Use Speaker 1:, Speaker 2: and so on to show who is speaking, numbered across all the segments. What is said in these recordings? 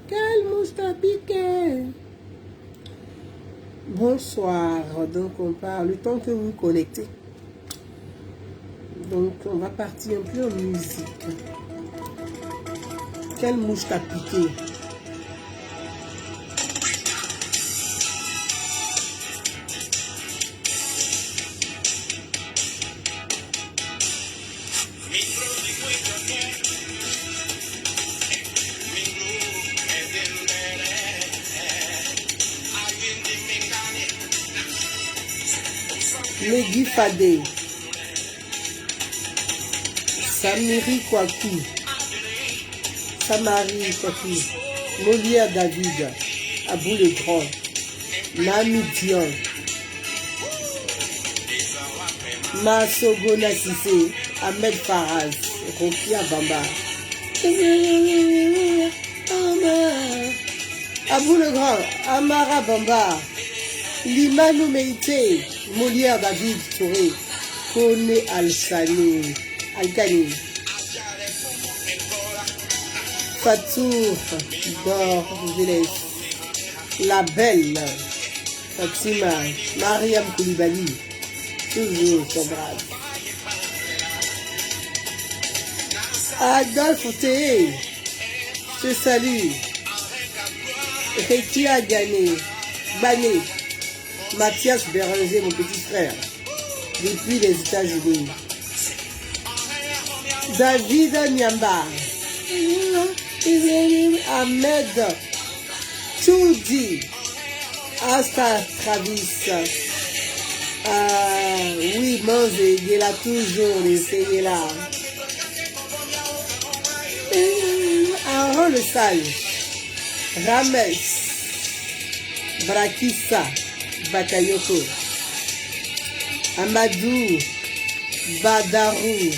Speaker 1: Quelle mouche t'a piqué? Bonsoir, donc on parle, le temps que vous vous connectez. Donc on va partir un peu en musique. Quelle mouche t'a piqué? Megui Fadé, Samiri Kouakou, Samari Kouakou, Molière David, Abou le Grand, Nami Dion, Masogo Nassissé, Ahmed Faraz, Rokia Bamba, Abou le Grand, Amara Bamba, Limanou Meïté, Molière David Touré, Kone Al-Sani, Al-Kani, Fatour, Dor, Jeunesse, La Belle, Fatima, Mariam Koulibaly, toujours son brave. Adolphe Théé, je salue. Rekia Gane, Bané, Mathias Béranger, mon petit frère, depuis les États-Unis. David Nyamba, Ahmed Toudi, Asta Travis. Oui, Manzé, il est là toujours, il est là. Aaron le Sage, Rames, Brakissa, Bakayoko, Amadou, Badarou,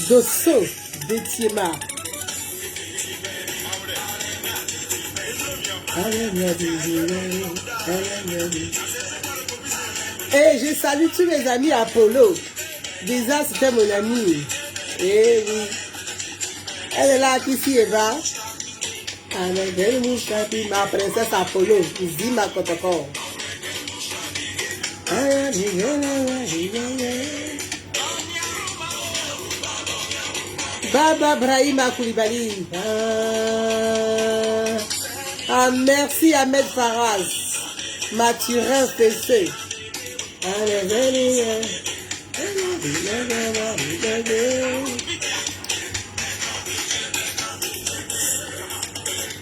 Speaker 1: Dosso, Betiema. Et je salue tous mes amis Apollo. Déjà, c'était mon amie. Eh oui. Elle est là, ici, Eva. Ma princesse Apollo. Zima Kotoko. Baba Brahima Koulibaly. Merci Ahmed Faraz. Mathurin Fessé.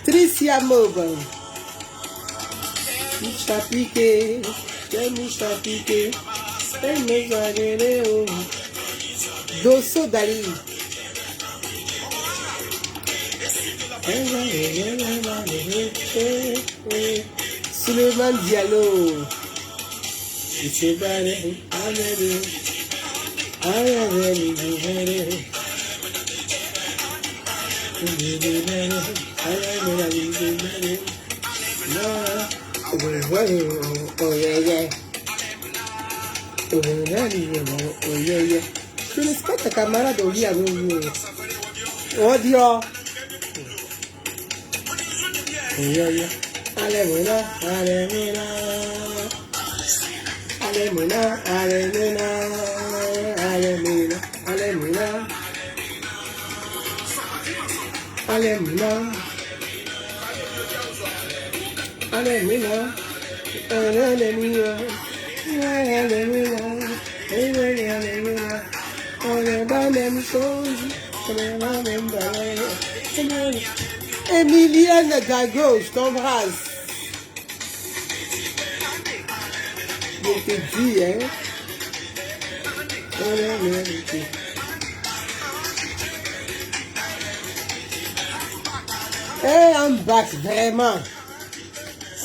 Speaker 1: Tricia Mob. Mouche à piqué. Mouche à piqué. Dosso Dali. Suleiman Diallo. Tu respectes ta camarade au lit à nous. Oh Dieu. Allez, voilà, allez, voilà. Allez, voilà, allez, voilà. Allez, voilà, allez, voilà. Allez, voilà. Allez, voilà. Allez, voilà. On est dans la même chose. On est dans la même balai. Emilienne Dago, je t'embrasse. Je te dis, hein. Eh, I'm back, vraiment.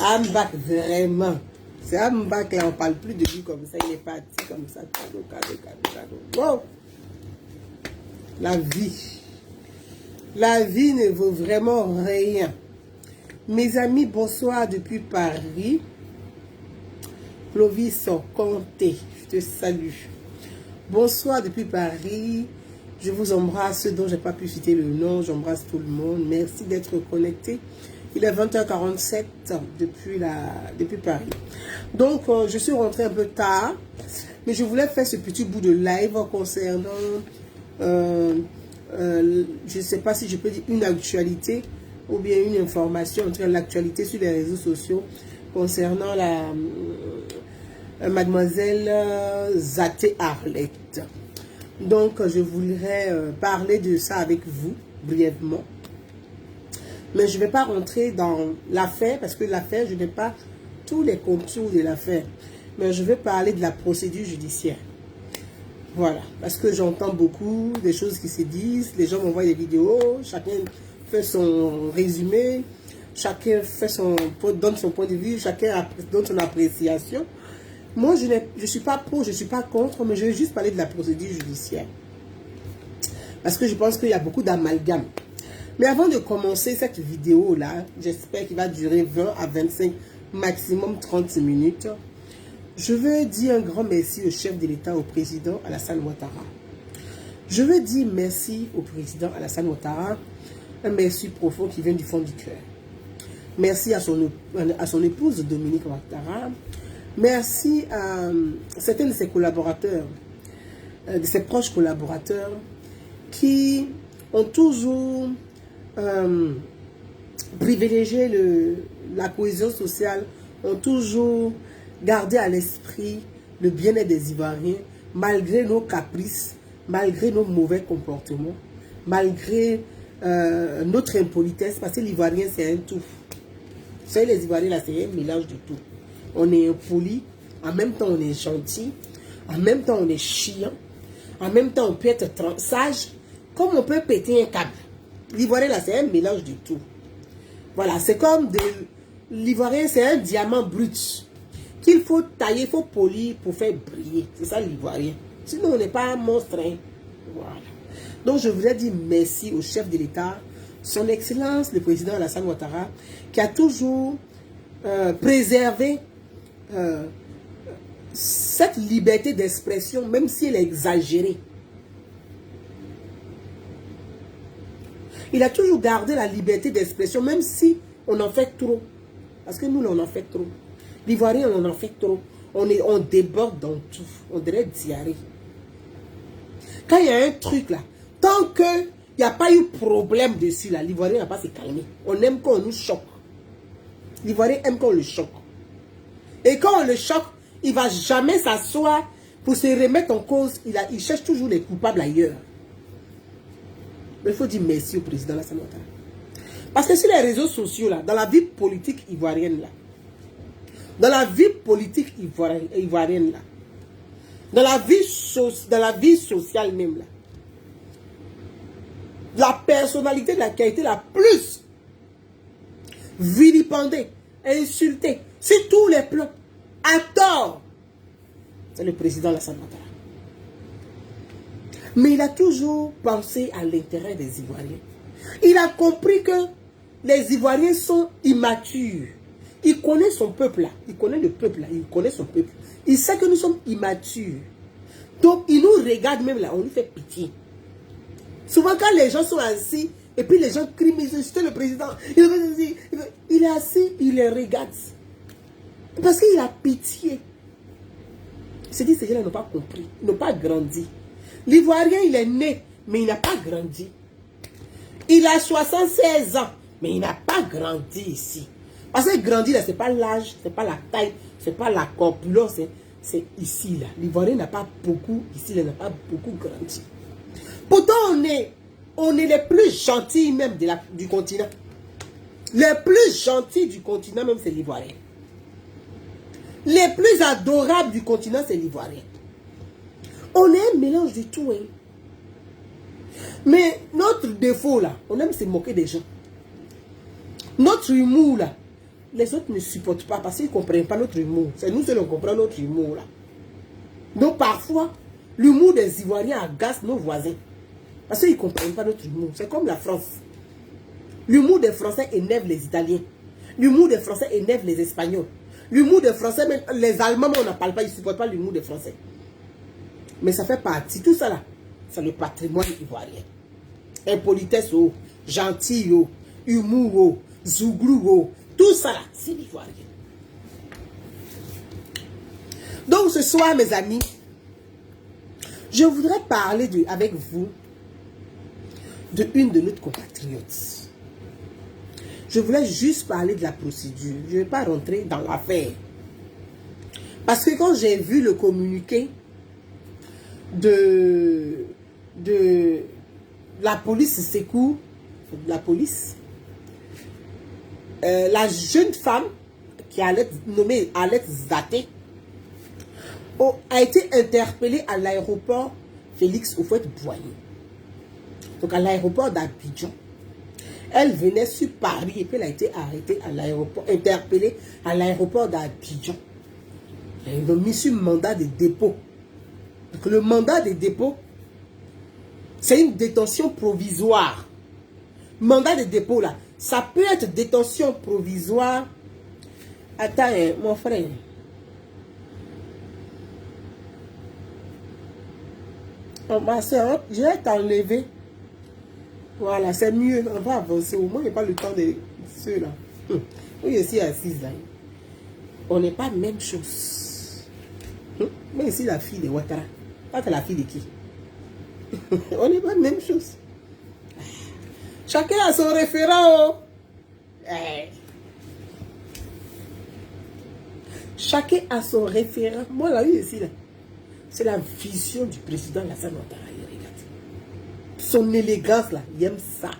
Speaker 1: I'm back, vraiment. C'est I'm back, là, on parle plus de lui comme ça. Il est parti comme ça. Cadeau, cadeau, cadeau, cadeau. Bon. La vie. La vie ne vaut vraiment rien. Mes amis, bonsoir depuis Paris. Clovis Comté, je te salue. Bonsoir depuis Paris. Je vous embrasse, ceux dont je n'ai pas pu citer le nom. J'embrasse tout le monde. Merci d'être connecté. Il est 20h47 depuis Paris. Donc, je suis rentrée un peu tard. Mais je voulais faire ce petit bout de live concernant... je ne sais pas si je peux dire une actualité ou bien une information, en tout cas l'actualité sur les réseaux sociaux concernant la mademoiselle Zaté Arlette. Donc je voudrais parler de ça avec vous brièvement, mais je ne vais pas rentrer dans l'affaire parce que l'affaire, je n'ai pas tous les contours de l'affaire, mais je vais parler de la procédure judiciaire. Voilà, parce que j'entends beaucoup des choses qui se disent, les gens m'envoient des vidéos, chacun fait son résumé, chacun fait donne son point de vue, chacun donne son appréciation. Moi, je ne suis pas pour, je ne suis pas contre, mais je vais juste parler de la procédure judiciaire. Parce que je pense qu'il y a beaucoup d'amalgame. Mais avant de commencer cette vidéo-là, j'espère qu'il va durer 20 à 25, maximum 30 minutes. Je veux dire un grand merci au chef de l'État, au président Alassane Ouattara. Je veux dire merci au président Alassane Ouattara, un merci profond qui vient du fond du cœur. Merci à son épouse Dominique Ouattara. Merci à certains de ses collaborateurs, de ses proches collaborateurs, qui ont toujours privilégié la cohésion sociale, ont toujours gardé à l'esprit le bien-être des Ivoiriens, malgré nos caprices, malgré nos mauvais comportements, malgré notre impolitesse, parce que l'Ivoirien c'est un tout. Vous savez, les Ivoiriens là, c'est un mélange de tout. On est impoli, en même temps on est gentil, en même temps on est chiant, en même temps on peut être sage, comme on peut péter un câble. L'Ivoirien là, c'est un mélange de tout. Voilà, c'est comme l'Ivoirien, c'est un diamant brut qu'il faut tailler, il faut polir pour faire briller. C'est ça l'Ivoirien. Sinon, on n'est pas un monstre. Hein. Voilà. Donc, je voudrais dire merci au chef de l'État, son Excellence, le président Alassane Ouattara, qui a toujours préservé cette liberté d'expression, même si elle est exagérée. Il a toujours gardé la liberté d'expression, même si on en fait trop. Parce que nous, on en fait trop. L'Ivoirien, on en fait trop. On déborde dans tout. On dirait diarrhée. Quand il y a un truc là, tant qu'il n'y a pas eu problème dessus là, l'Ivoirien n'a pas se calmer. On aime quand on nous choque. L'Ivoirien aime quand on le choque. Et quand on le choque, il ne va jamais s'asseoir pour se remettre en cause. Il cherche toujours les coupables ailleurs. Mais il faut dire merci au président Alassane Ouattara. Parce que sur les réseaux sociaux, là, dans la vie politique ivoirienne, là, dans la vie politique ivoirienne, là, dans la vie sociale même, là, la personnalité de la qui a été la plus vilipendée, insultée, sur tous les plans, à tort, c'est le président Alassane Ouattara. Mais il a toujours pensé à l'intérêt des Ivoiriens. Il a compris que les Ivoiriens sont immatures. Il connaît son peuple là. Il connaît le peuple là. Il connaît son peuple. Il sait que nous sommes immatures. Donc il nous regarde même là. On lui fait pitié. Souvent quand les gens sont assis et puis les gens crient, mais c'est le président. Il est assis, il les regarde. Parce qu'il a pitié. Il se dit, ces gens-là n'ont pas compris. Ils n'ont pas grandi. L'Ivoirien, il est né, mais il n'a pas grandi. Il a 76 ans, mais il n'a pas grandi ici. Parce que grandir, ce n'est pas l'âge, ce n'est pas la taille, ce n'est pas la corpulence, c'est ici, là. L'Ivoirien n'a pas beaucoup, ici, il n'a pas beaucoup grandi. Pourtant, on est les plus gentils même du continent. Les plus gentils du continent, même, c'est l'Ivoirien. Les plus adorables du continent, c'est l'Ivoirien. On est un mélange de tout. Hein. Mais notre défaut, là, on aime se moquer des gens. Notre humour, là, les autres ne supportent pas parce qu'ils ne comprennent pas notre humour. C'est nous seuls qui comprenons notre humour, là. Donc, parfois, l'humour des Ivoiriens agace nos voisins. Parce qu'ils ne comprennent pas notre humour. C'est comme la France. L'humour des Français énerve les Italiens. L'humour des Français énerve les Espagnols. L'humour des Français, même les Allemands, on n'en parle pas, ils ne supportent pas l'humour des Français. Mais ça fait partie, tout ça là, c'est le patrimoine ivoirien. Impolitesse, oh, gentil, oh, humour, oh, zouglou, oh, tout ça là, c'est l'ivoirien. Donc ce soir, mes amis, je voudrais parler avec vous de une de nos compatriotes. Je voulais juste parler de la procédure. Je ne vais pas rentrer dans l'affaire. Parce que quand j'ai vu le communiqué de la police secours, la police, la jeune femme qui allait nommée Alex Zaté a été interpellée à l'aéroport Félix Houphouët-Boigny. Donc à l'aéroport d'Abidjan. Elle venait sur Paris et puis elle a été arrêtée à l'aéroport, interpellée à l'aéroport d'Abidjan. Ils l'ont mis sur mandat de dépôt. Donc le mandat de dépôt, c'est une détention provisoire. Mandat de dépôt là, ça peut être détention provisoire. Attends, mon frère. Oh, ma soeur, je vais t'enlever. Voilà, c'est mieux. On va avancer. Au moins, il n'y a pas le temps de ceux-là. Oui, je suis assise là. On n'est pas même chose. Mais ici, la fille de Ouattara. Pas la fille de qui? On n'est pas même chose. Chacun a son référent. Chacun a son référent. Moi, là, oui, ici, là. C'est la vision du président Alassane Ouattara. Son élégance là, il aime ça.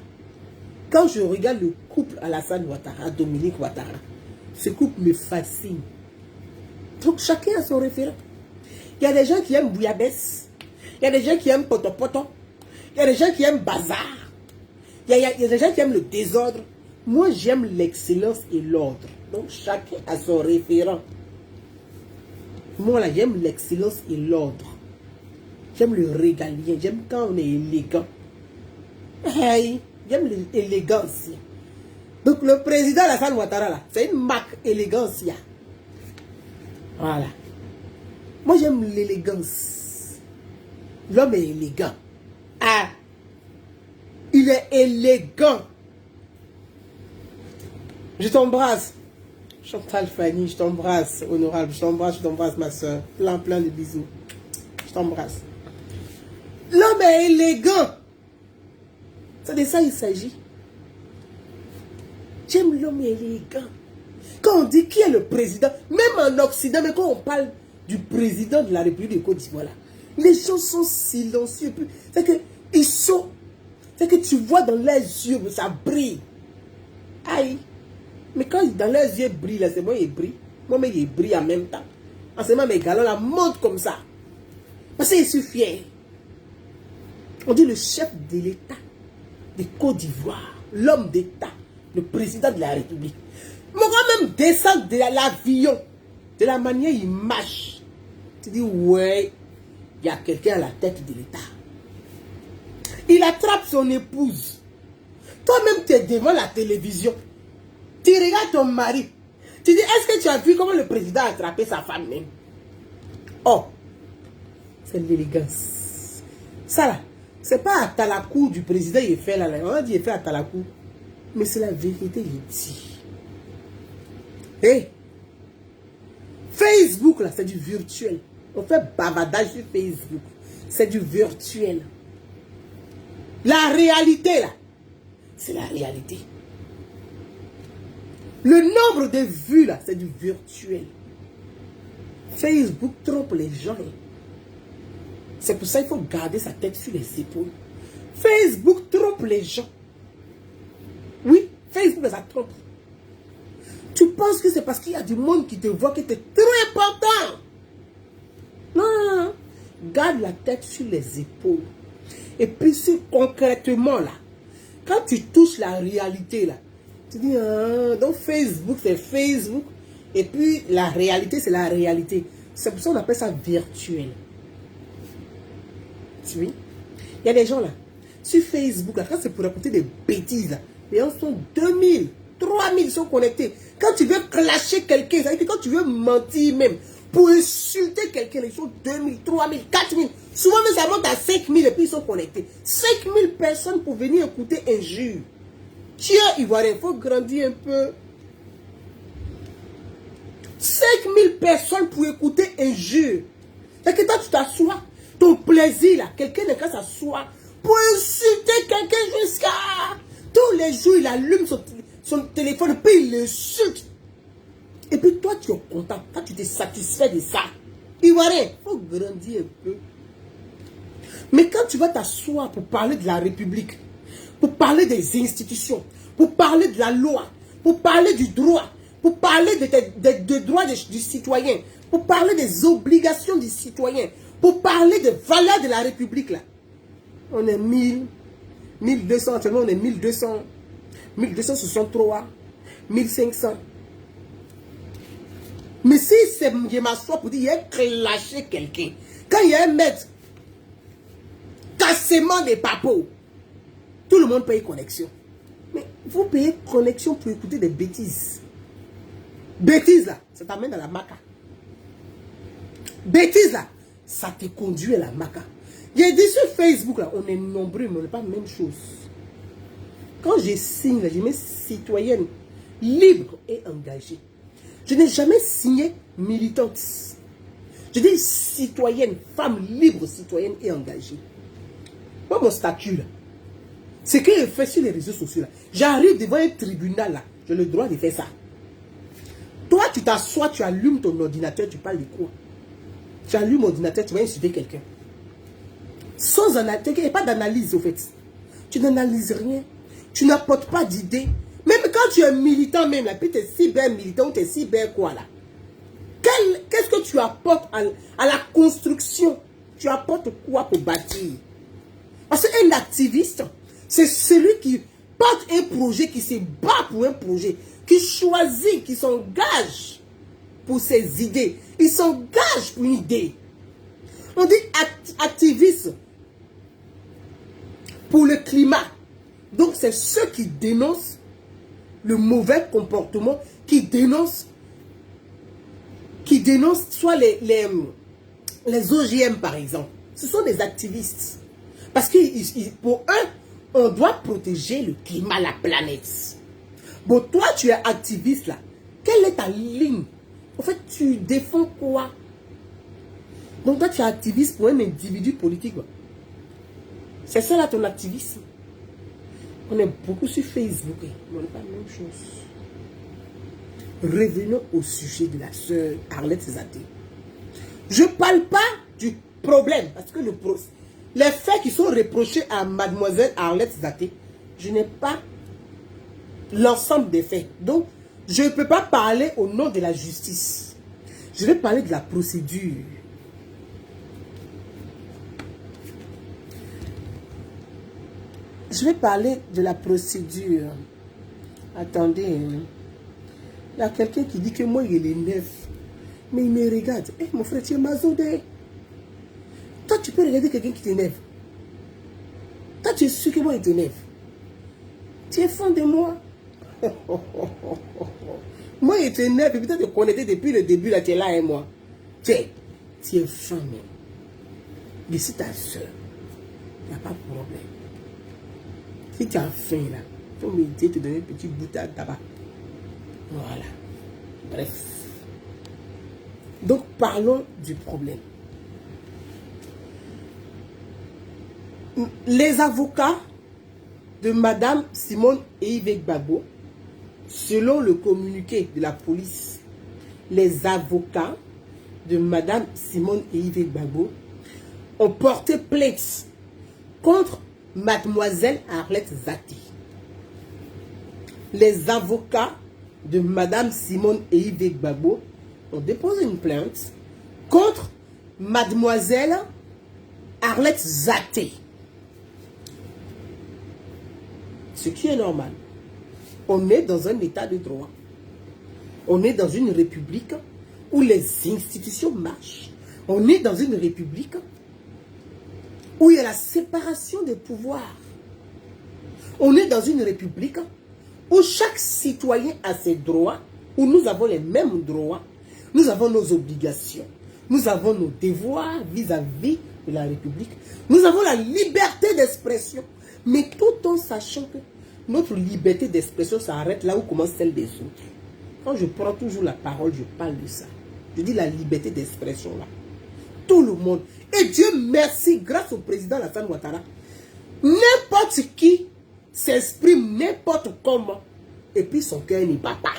Speaker 1: Quand je regarde le couple Alassane Ouattara, Dominique Ouattara, ce couple me fascine. Donc chacun a son référent. Il y a des gens qui aiment bouillabaisse. Il y a des gens qui aiment potopoto. Il y a des gens qui aiment bazar. Il y a des gens qui aiment le désordre. Moi j'aime l'excellence et l'ordre. Donc chacun a son référent. Moi là j'aime l'excellence et l'ordre. J'aime le régalien. J'aime quand on est élégant. Hey, j'aime l'élégance. Donc le président Alassane Ouattara là, c'est une marque élégance. Voilà. Moi j'aime l'élégance. L'homme est élégant. Ah, il est élégant. Je t'embrasse. Chantal Fanny, je t'embrasse. Honorable, je t'embrasse ma soeur. Plein de bisous. Je t'embrasse. L'homme est élégant. C'est de ça il s'agit. J'aime l'homme élégant. Quand on dit qui est le président, même en Occident, mais quand on parle du président de la République de Côte d'Ivoire, les gens sont silencieux. C'est que ils sont. C'est que tu vois dans leurs yeux, ça brille. Aïe. Mais quand dans leurs yeux brille, là, c'est moi qui brille. Moi-même, il brille en même temps. En ce moment, mes galons la montent comme ça. Parce qu'ils sont fiers. On dit le chef de l'État de Côte d'Ivoire, l'homme d'État, le président de la République. Moi, quand même descendre de l'avion, de la manière il marche, tu dis, ouais, il y a quelqu'un à la tête de l'État. Il attrape son épouse. Toi-même, tu es devant la télévision. Tu regardes ton mari. Tu dis, est-ce que tu as vu comment le président a attrapé sa femme même? Oh, c'est l'élégance. Ça là, c'est pas à Talakou du président il est fait là. On a dit il est fait à Talakou. Mais c'est la vérité, il dit. Hey, Facebook là, c'est du virtuel. On fait bavardage sur Facebook. C'est du virtuel. La réalité là, c'est la réalité. Le nombre de vues là, c'est du virtuel. Facebook trompe les gens. C'est pour ça qu'il faut garder sa tête sur les épaules. Facebook trompe les gens. Oui, Facebook ça trompe. Tu penses que c'est parce qu'il y a du monde qui te voit que tu es très important. Non, non, non. Garde la tête sur les épaules. Et puis concrètement là, quand tu touches la réalité là, Tu dis, ah, donc Facebook, c'est Facebook. Et puis, la réalité, c'est la réalité. C'est pour ça qu'on appelle ça virtuel. Tu vois? Il y a des gens là, sur Facebook, là, quand c'est pour raconter des bêtises, là, les gens sont 2000, 3000 sont connectés. Quand tu veux clasher quelqu'un, ça veut dire quand tu veux mentir même, pour insulter quelqu'un, ils sont 2000, 3000, 4000. Souvent, même ça monte à 5000 et puis ils sont connectés. 5000 personnes pour venir écouter injure. Tiens, Ivoirien, il faut grandir un peu. 5000 personnes pour écouter injure. C'est que toi, tu t'assois. Ton plaisir, là, quelqu'un n'est qu'à s'asseoir pour insulter quelqu'un jusqu'à... Tous les jours, il allume son téléphone, puis il l'insulte. Et puis toi, tu es content. Quand tu t'es satisfait de ça. Ivoirien, il faut grandir un peu. Mais quand tu vas t'asseoir pour parler de la République, pour parler des institutions, pour parler de la loi, pour parler du droit, pour parler des droits du citoyen, pour parler des obligations du citoyen, pour parler des valeurs de la République, là, on est 1000, 1200, actuellement on est 1200, 1263, 1500. Mais si c'est je m'assois pour dire, il y a clasher quelqu'un, quand il y a un maître, cassement des papos, tout le monde paye connexion. Mais vous payez connexion pour écouter des bêtises. Bêtises là, ça t'amène à la maca. Bêtises là, ça te conduit à la maca. J'ai dit sur Facebook là, on est nombreux, mais on n'est pas la même chose. Quand je signe là, je mets citoyenne libre et engagée. Je n'ai jamais signé militante. Je dis citoyenne, femme libre, citoyenne et engagée. Moi, mon statut là, c'est que je fais sur les réseaux sociaux là. J'arrive devant un tribunal là, j'ai le droit de faire ça. Toi, tu t'assois, tu allumes ton ordinateur, tu parles de quoi? Tu allumes l'ordinateur, tu vas insulter quelqu'un. Sans analyse, il n'y a pas d'analyse au fait. Tu n'analyses rien. Tu n'apportes pas d'idées. Même quand tu es militant même, là, puis tu es cyber militant ou tu es cyber quoi là. Qu'est-ce que tu apportes à la construction? Tu apportes quoi pour bâtir? Parce qu'un activiste, c'est celui qui porte un projet, qui se bat pour un projet, qui choisit, qui s'engage pour ses idées. Il s'engage pour une idée. On dit activiste pour le climat. Donc c'est ceux qui dénoncent le mauvais comportement, qui dénoncent soit les OGM par exemple. Ce sont des activistes. Parce que pour eux, on doit protéger le climat, la planète. Bon, toi, tu es activiste là. Quelle est ta ligne? En fait, tu défends quoi? Donc toi, tu es activiste pour un individu politique. C'est ça là ton activisme. On est beaucoup sur Facebook. Mais on n'est pas la même chose. Revenons au sujet de la sœur Arlette Zaté. Je ne parle pas du problème. Parce que les faits qui sont reprochés à mademoiselle Arlette Zaté, je n'ai pas l'ensemble des faits. Donc, je ne peux pas parler au nom de la justice. Je vais parler de la procédure. Je vais parler de la procédure. Attendez. Il y a quelqu'un qui dit que moi, il est neuf. Mais il me regarde. Eh, mon frère, tu es mazodé. Toi, tu peux regarder quelqu'un qui t'énerve. Toi, tu es sûr que moi, il t'énerve. Tu es fan de moi. Moi, il t'énerve. Et puis, tu te connecté depuis le début, là, tu es là, et moi. Tu es fan, même. Mais si ta soeur, il n'y a pas de problème. Si tu as faim, là, il faut méditer, te donner un petit bout de tabac. Voilà. Bref. Donc, parlons du problème. Les avocats de Madame Simone Yves Gbagbo, selon le communiqué de la police, les avocats de Madame Simone Yves Gbagbo ont porté plainte contre Mademoiselle Arlette Zaté. Les avocats de Madame Simone Yves Gbagbo ont déposé une plainte contre Mademoiselle Arlette Zaté. Ce qui est normal. On est dans un état de droit. On est dans une république où les institutions marchent. On est dans une république où il y a la séparation des pouvoirs. On est dans une république où chaque citoyen a ses droits, où nous avons les mêmes droits, nous avons nos obligations, nous avons nos devoirs vis-à-vis de la République. Nous avons la liberté d'expression, mais tout en sachant que notre liberté d'expression s'arrête là où commence celle des autres. Quand je prends toujours la parole, je parle de ça. Je dis la liberté d'expression là. Tout le monde. Et Dieu merci, grâce au président Alassane Ouattara, n'importe qui s'exprime n'importe comment. Et puis son cœur n'est pas pas.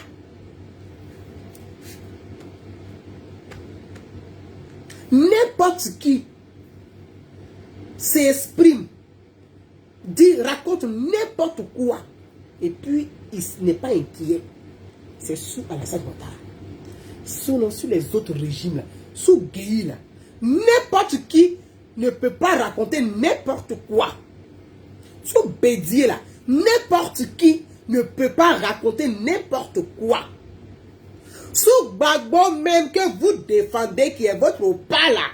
Speaker 1: N'importe qui s'exprime, dit, raconte n'importe quoi. Et puis il n'est pas inquiet. C'est sous Alassane Ouattara. Sous les autres régimes, là, sous Gueye, là, n'importe qui ne peut pas raconter n'importe quoi. Sous Bédier, là, n'importe qui ne peut pas raconter n'importe quoi. Sous Gbagbo même que vous défendez, qui est votre pas là.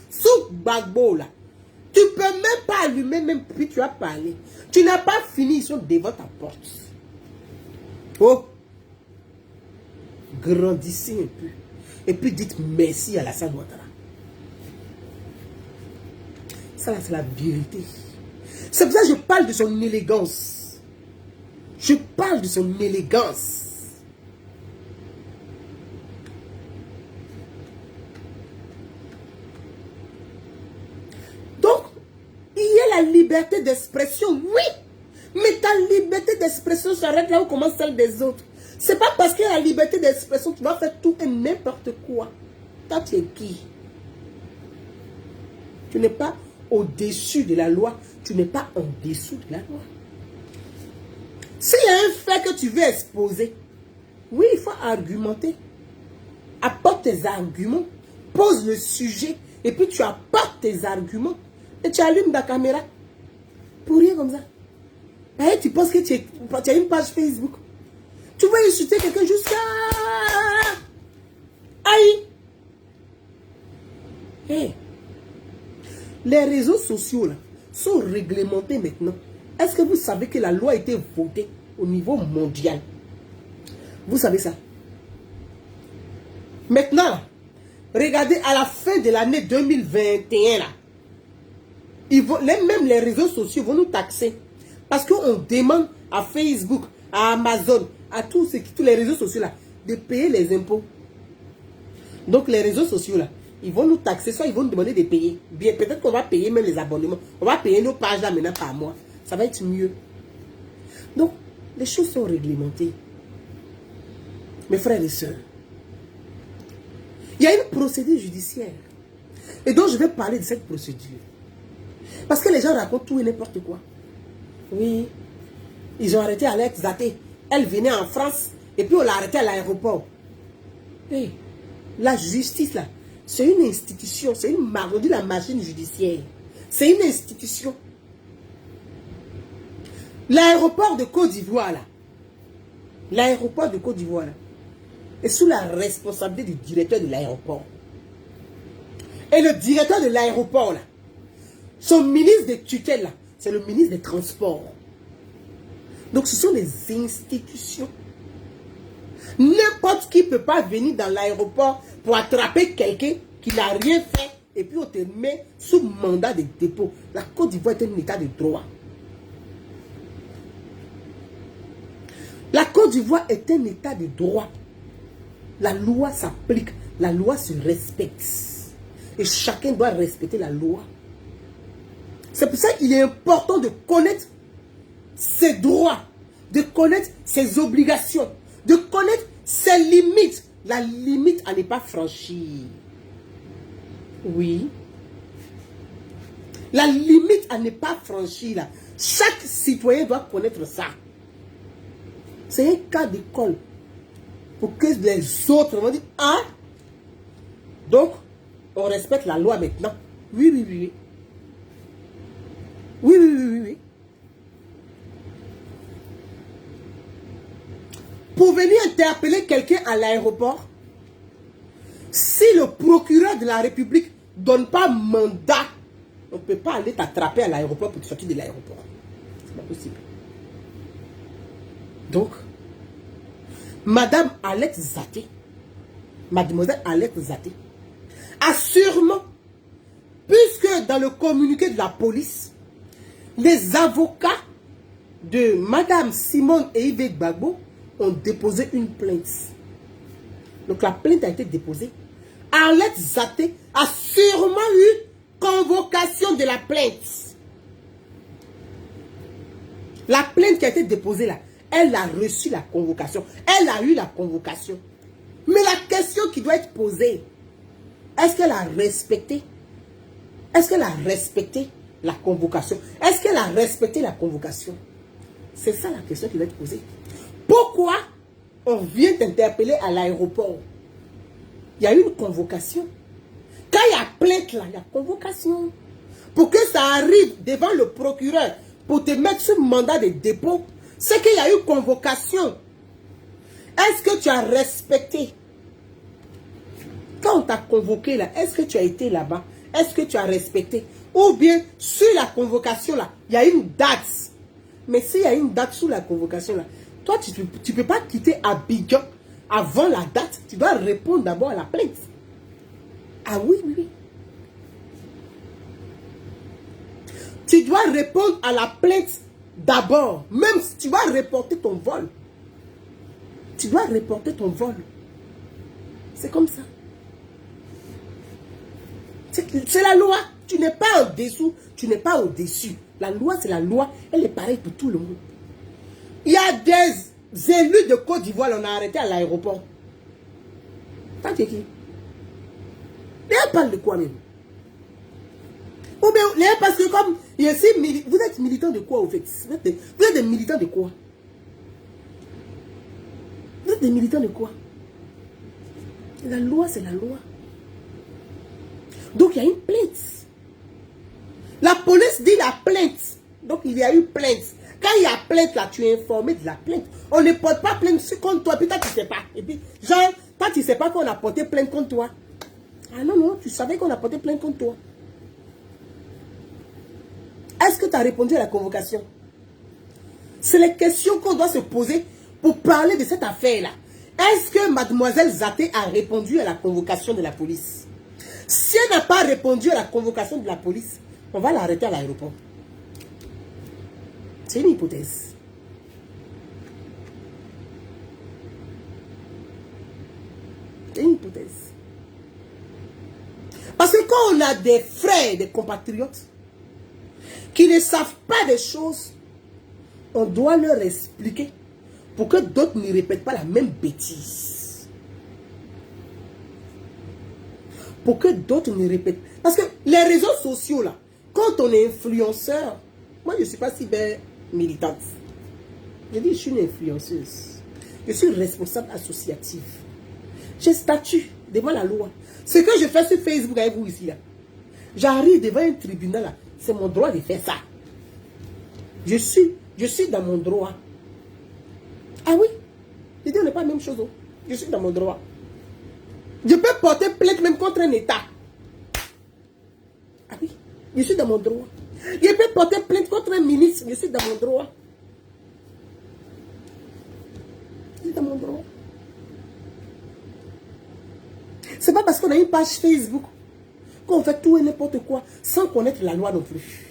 Speaker 1: Sous Gbagbo là, tu ne peux même pas allumer, même puis tu as parlé. Tu n'as pas fini, ils sont devant ta porte. Oh! Grandissez un peu. Et puis dites merci à Alassane Ouattara. Ça, c'est la vérité. C'est pour ça que je parle de son élégance. Je parle de son élégance. Donc, il y a la liberté d'expression, oui. Mais ta liberté d'expression s'arrête là où commence celle des autres. C'est pas parce qu'il y a la liberté d'expression que tu vas faire tout et n'importe quoi. Toi, tu es qui? Tu n'es pas au-dessus de la loi. Tu n'es pas en dessous de la loi. S'il y a un fait que tu veux exposer, oui, il faut argumenter. Apporte tes arguments. Pose le sujet. Et puis tu apportes tes arguments. Et tu allumes ta caméra. Pour rien comme ça. Et tu penses que tu as une page Facebook. Tu vas insulter quelqu'un jusqu'à... Aïe! Hey. Les réseaux sociaux là, sont réglementés maintenant. Est-ce que vous savez que la loi a été votée au niveau mondial? Vous savez ça? Maintenant, regardez à la fin de l'année 2021 là, même les réseaux sociaux vont nous taxer. Parce qu'on demande à Facebook, à Amazon, à tous les réseaux sociaux là, de payer les impôts. Donc les réseaux sociaux là, ils vont nous taxer, soit ils vont nous demander de payer. Bien, peut-être qu'on va payer même les abonnements. On va payer nos pages là maintenant par mois. Ça va être mieux. Donc, les choses sont réglementées. Mes frères et sœurs, il y a une procédure judiciaire. Et donc, je vais parler de cette procédure. Parce que les gens racontent tout et n'importe quoi. Oui, ils ont arrêté Alex Zaté. Elle venait en France et puis on l'a arrêté à l'aéroport. Hey, la justice là, c'est une institution, c'est une marque, on dit la machine judiciaire. C'est une institution. L'aéroport de Côte d'Ivoire là, l'aéroport de Côte d'Ivoire là, est sous la responsabilité du directeur de l'aéroport. Et le directeur de l'aéroport là, son ministre de tutelle là, c'est le ministre des Transports. Donc ce sont des institutions. N'importe qui ne peut pas venir dans l'aéroport pour attraper quelqu'un qui n'a rien fait et puis on te met sous mandat de dépôt. La Côte d'Ivoire est un état de droit. La Côte d'Ivoire est un état de droit. La loi s'applique, la loi se respecte. Et chacun doit respecter la loi. C'est pour ça qu'il est important de connaître ses droits, de connaître ses obligations, de connaître ses limites. La limite à ne pas franchir. Oui. La limite à ne pas franchir. Là. Chaque citoyen doit connaître ça. C'est un cas d'école. Pour que les autres vont dire, ah, donc, on respecte la loi maintenant. Oui, oui, oui, oui. Oui, oui, oui, oui, oui. pour venir interpeller quelqu'un à l'aéroport, si le procureur de la République ne donne pas mandat, on ne peut pas aller t'attraper à l'aéroport pour te sortir de l'aéroport. C'est pas possible. Donc, Madame Alex Zaté, Mademoiselle Alex Zaté, a sûrement, puisque dans le communiqué de la police, les avocats de Madame Simone et Yves Gbagbo ont déposé une plainte. Donc la plainte a été déposée. Alex Zaté a sûrement eu convocation de la plainte. La plainte qui a été déposée là, elle a reçu la convocation. Elle a eu la convocation. Mais la question qui doit être posée, est-ce qu'elle a respecté? Est-ce qu'elle a respecté la convocation? Est-ce qu'elle a respecté la convocation? C'est ça la question qui doit être posée. Pourquoi on vient t'interpeller à l'aéroport? Il y a eu une convocation. Quand il y a plainte là, il y a convocation. Pour que ça arrive devant le procureur, pour te mettre sous mandat de dépôt, c'est qu'il y a eu convocation. Est-ce que tu as respecté? Quand on t'a convoqué là, est-ce que tu as été là-bas? Est-ce que tu as respecté? Ou bien, sur la convocation là, il y a une date. Mais s'il y a une date sous la convocation là, toi, tu ne peux pas quitter Abidjan avant la date. Tu dois répondre d'abord à la plainte. Ah oui, oui, oui. Tu dois répondre à la plainte d'abord. Même si tu vas reporter ton vol. Tu dois reporter ton vol. C'est comme ça. C'est la loi. Tu n'es pas en dessous, tu n'es pas au-dessus. La loi, c'est la loi. Elle est pareille pour tout le monde. Il y a des élus de Côte d'Ivoire, on a arrêté à l'aéroport. T'as dit qui? Elle parle de quoi même? Ou bien, parce que comme, vous êtes militant de quoi au fait? Vous êtes des militants de quoi? Vous êtes des militants de quoi? La loi, c'est la loi. Donc, il y a une plainte. La police dit la plainte. Donc, il y a eu plainte. Quand il y a plainte, là, tu es informé de la plainte. On ne porte pas plainte contre toi, puis toi, tu ne sais pas. Et puis, genre, toi, tu ne sais pas qu'on a porté plainte contre toi. Ah non, non, tu savais qu'on a porté plainte contre toi. Est-ce que tu as répondu à la convocation? C'est les questions qu'on doit se poser pour parler de cette affaire-là. Est-ce que Mademoiselle Zaté a répondu à la convocation de la police? Si elle n'a pas répondu à la convocation de la police, on va l'arrêter à l'aéroport. C'est une hypothèse. C'est une hypothèse. Parce que quand on a des frères, des compatriotes, qui ne savent pas des choses, on doit leur expliquer pour que d'autres ne répètent pas la même bêtise. Pour que d'autres ne répètent. Parce que les réseaux sociaux, là, quand on est influenceur, moi je ne suis pas si bien militante. Je dis, je suis une influenceuse. Je suis responsable associative. J'ai statut devant la loi. Ce que je fais sur Facebook avec vous ici, là, j'arrive devant un tribunal, là, c'est mon droit de faire ça. Je suis dans mon droit. Ah oui, je dis, on n'est pas la même chose. Oh. Je suis dans mon droit. Je peux porter plainte même contre un État. Ah oui, je suis dans mon droit. Je peux porter plainte contre un ministre. Je suis dans mon droit. Je suis dans mon droit. C'est pas parce qu'on a une page Facebook qu'on fait tout et n'importe quoi sans connaître la loi non plus.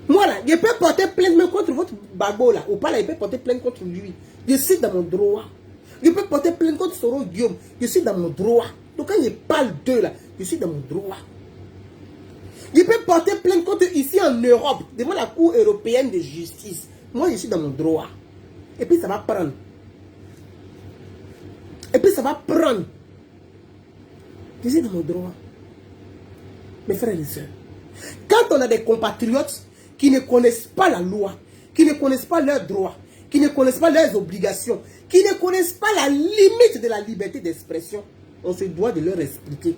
Speaker 1: Moi là, je peux porter plainte même contre votre Gbagbo là. Ou pas là, je peux porter plainte contre lui. Je suis dans mon droit. Je peux porter plainte contre Soro Guillaume. Je suis dans mon droit. Donc quand je parle d'eux là, je suis dans mon droit. Je peux porter plainte contre ici en Europe, devant la Cour européenne de justice. Moi, je suis dans mon droit. Et puis ça va prendre. Et puis ça va prendre. Je suis dans mon droit. Mes frères et sœurs. Quand on a des compatriotes qui ne connaissent pas la loi, qui ne connaissent pas leurs droits, qui ne connaissent pas leurs obligations, qui ne connaissent pas la limite de la liberté d'expression, on se doit de leur expliquer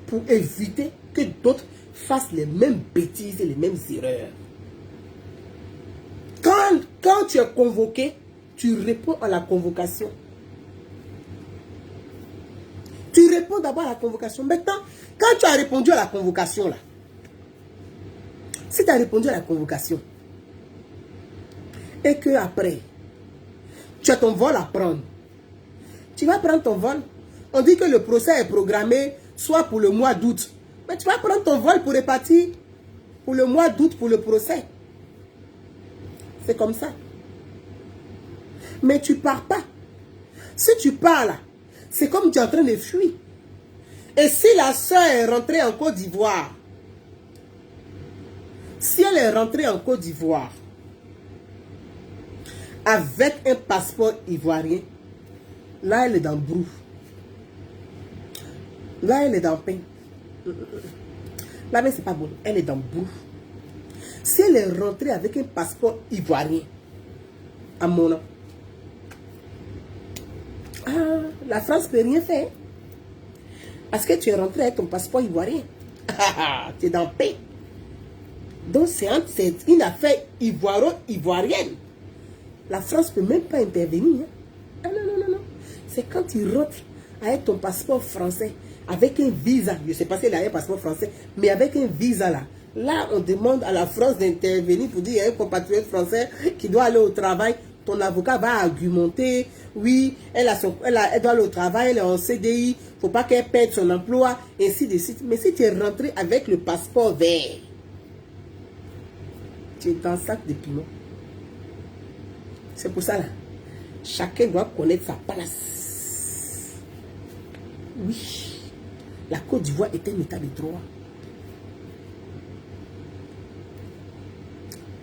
Speaker 1: pour éviter que d'autres fassent les mêmes bêtises et les mêmes erreurs. Quand tu es convoqué tu réponds à la convocation. Tu réponds d'abord à la convocation. Maintenant, quand tu as répondu à la convocation, là, si tu as répondu à la convocation, et que après, tu as ton vol à prendre, tu vas prendre ton vol. On dit que le procès est programmé soit pour le mois d'août. Mais tu vas prendre ton vol pour repartir pour le mois d'août pour le procès. C'est comme ça. Mais tu pars pas. Si tu pars là, c'est comme tu es en train de fuir. Et si la soeur est rentrée en Côte d'Ivoire, si elle est rentrée en Côte d'Ivoire avec un passeport ivoirien, là elle est dans brou. Là elle est dans pain. Là mais c'est pas bon. Elle est dans brou. Si elle est rentrée avec un passeport ivoirien, à mon nom, la France ne peut rien faire. Parce que tu es rentré avec ton passeport ivoirien. Tu es dans paix. Donc c'est une affaire ivoiro-ivoirienne. La France ne peut même pas intervenir. Ah non, non, non, non. C'est quand tu rentres avec ton passeport français, avec un visa. Je ne sais pas si elle a un passeport français, mais avec un visa là. Là, on demande à la France d'intervenir pour dire qu'il y a un compatriote français qui doit aller au travail. Ton avocat va argumenter, oui, elle doit aller au travail, elle est en CDI, il ne faut pas qu'elle perde son emploi, ainsi de suite. Mais si tu es rentré avec le passeport vert, tu es dans le sac de piment. C'est pour ça, là, chacun doit connaître sa place. Oui, la Côte d'Ivoire est un état de droit.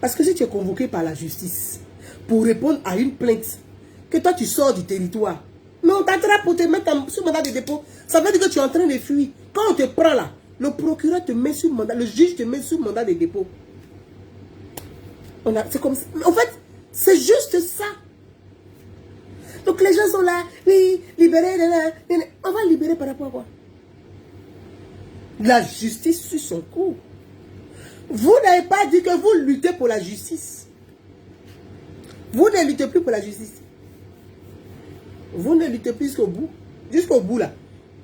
Speaker 1: Parce que si tu es convoqué par la justice pour répondre à une plainte, que toi tu sors du territoire, mais on t'attrape pour te mettre sous mandat de dépôt, ça veut dire que tu es en train de fuir. Quand on te prend là, le procureur te met sous mandat, le juge te met sous mandat de dépôt. C'est comme ça. En fait, c'est juste ça. Donc les gens sont là, oui, libérés, on va libérer par rapport à quoi? La justice suit son cours. Vous n'avez pas dit que vous luttez pour la justice. Vous ne luttez plus pour la justice. Vous ne luttez plus jusqu'au bout. Jusqu'au bout là.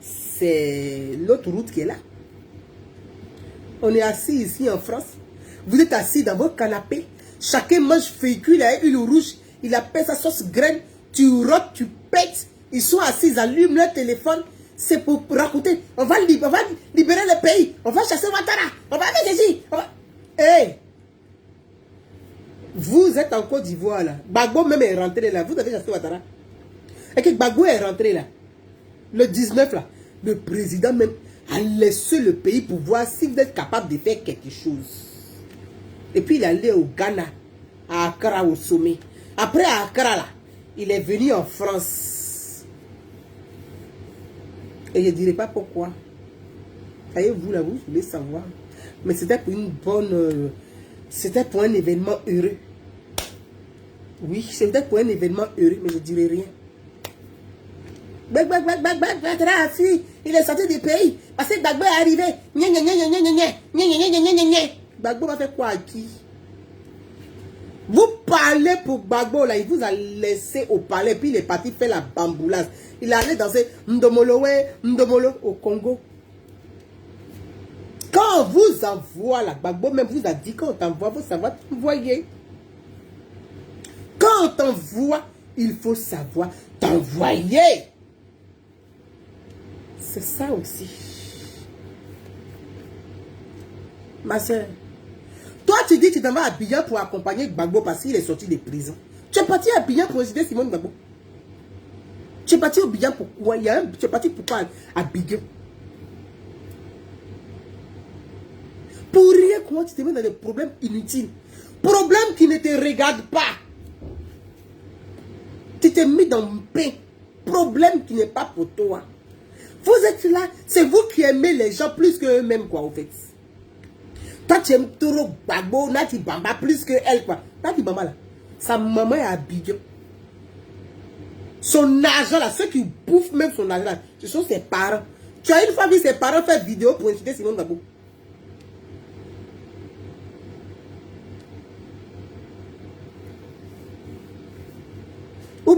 Speaker 1: C'est l'autre route qui est là. On est assis ici en France. Vous êtes assis dans votre canapé. Chacun mange fécule avec une rouge. Il appelle sa sauce graine. Tu rotes, tu pètes. Ils sont assis, ils allument leur téléphone. C'est pour raconter. On va libérer le pays. On va chasser Ouattara. On va faire ceci. Hey! Vous êtes en Côte d'Ivoire là. Gbagbo même est rentré là. Vous avez chassé Ouattara. Et que Gbagbo est rentré là. Le 19 là. Le président même a laissé le pays pour voir si vous êtes capable de faire quelque chose. Et puis il est allé au Ghana, à Accra au sommet. Après à Accra là, il est venu en France. Et je ne dirai pas pourquoi. Voyez-vous là, vous voulez savoir. Mais c'était pour une bonne... c'était pour un événement heureux. Oui, c'était pour un événement heureux, mais je ne dirai rien. Il est sorti du pays. Parce que Gbagbo est arrivé. Gbagbo va faire quoi à qui? Vous parlez pour Gbagbo là, il vous a laissé au palais, puis il est parti faire la bamboulasse. Il est allé danser Ndomolo au Congo. Quand on vous envoie là, Gbagbo même vous a dit quand on t'envoie, il faut savoir t'envoyer. Quand on t'envoie, il faut savoir t'envoyer. C'est ça aussi. Ma soeur, toi tu dis que tu t'en vas à Abidjan pour accompagner Gbagbo parce qu'il est sorti de prison. Tu es parti à Abidjan pour aider Simone Gbagbo. Tu es parti à Abidjan pourquoi? Tu es parti pourquoi à Abidjan? Pour rien, comment tu te mets dans des problèmes inutiles? Problèmes qui ne te regardent pas. Tu t'es mis dans le pain. Problème qui n'est pas pour toi. Vous êtes là, c'est vous qui aimez les gens plus qu'eux-mêmes, quoi, au fait. Toi, tu aimes trop Gbagbo, Nati Bamba, plus que elle, quoi. Nati Bamba, là, sa maman est à Abidjan. Son argent, là, ceux qui bouffent même son argent, là, ce sont ses parents. Tu as une fois vu ses parents faire vidéo pour insulter Simone Gbagbo?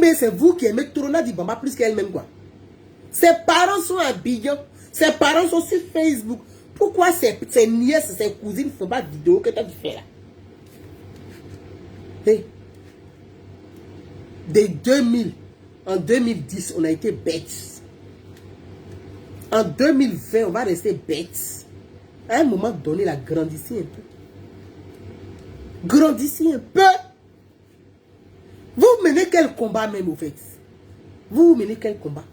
Speaker 1: bien c'est vous qui aimez Torona Dibamba plus qu'elle-même quoi. Ses parents sont à Abidjan. Ses parents sont sur Facebook. Pourquoi ses nièces, ses cousines ne font pas de vidéo que toi tu fais là? Hey. Dès 2000, en 2010, on a été bêtes. En 2020, on va rester bêtes. À un moment donné, là, grandissez un peu. Grandissez un peu. Vous menez quel combat même au fait? Vous menez quel combat?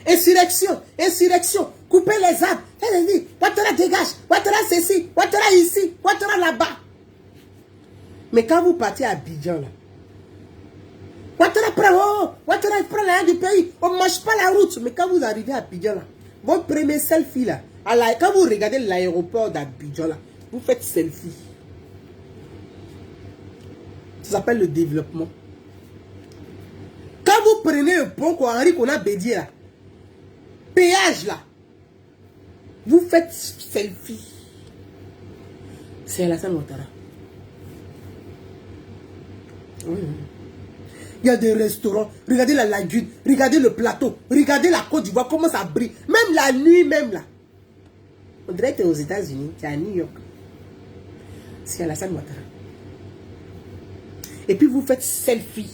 Speaker 1: Insurrection, insurrection, coupez les arbres. Ouattara dégage, Ouattara ceci, Ouattara ici, Ouattara là-bas. Mais quand vous partez à Abidjan là, Ouattara prend la du pays, on ne mange pas la route. Mais quand vous arrivez à Abidjan là, votre premier selfie là, quand vous regardez l'aéroport d'Abidjan là, vous faites selfie. Ça s'appelle le développement. Quand vous prenez un pont Henri qu'on a bédié là, péage là, vous faites selfie. C'est Alassane Ouattara. Oui. Il y a des restaurants, regardez la lagune, regardez le plateau, regardez la Côte d'Ivoire, comment ça brille. Même la nuit, même là. On dirait que tu es aux États-Unis, tu es à New York. C'est Alassane Ouattara. Et puis vous faites selfie.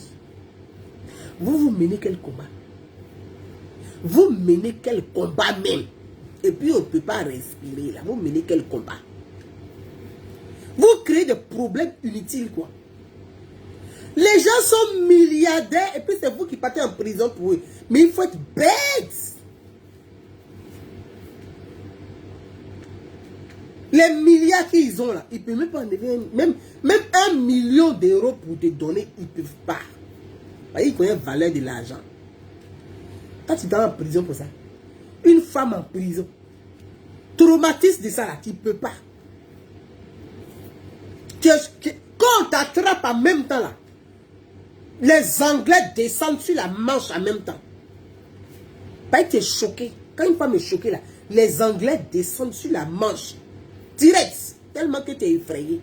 Speaker 1: Vous menez quel combat? Vous menez quel combat même? Et puis on ne peut pas respirer là. Vous menez quel combat? Vous créez des problèmes inutiles quoi. Les gens sont milliardaires et puis c'est vous qui partez en prison pour eux. Mais il faut être bête. Les milliards qu'ils ont là, ils ne peuvent même pas enlever même 1 million d'euros pour te donner, ils ne peuvent pas. Ils connaissent la valeur de l'argent. Quand tu es en prison pour ça, une femme en prison, traumatise de ça là, tu ne peux pas. Quand on t'attrape en même temps là, les Anglais descendent sur la manche en même temps. Pas être choqué. Quand une femme est choquée là, les Anglais descendent sur la manche. Direct. Tellement que tu es effrayé.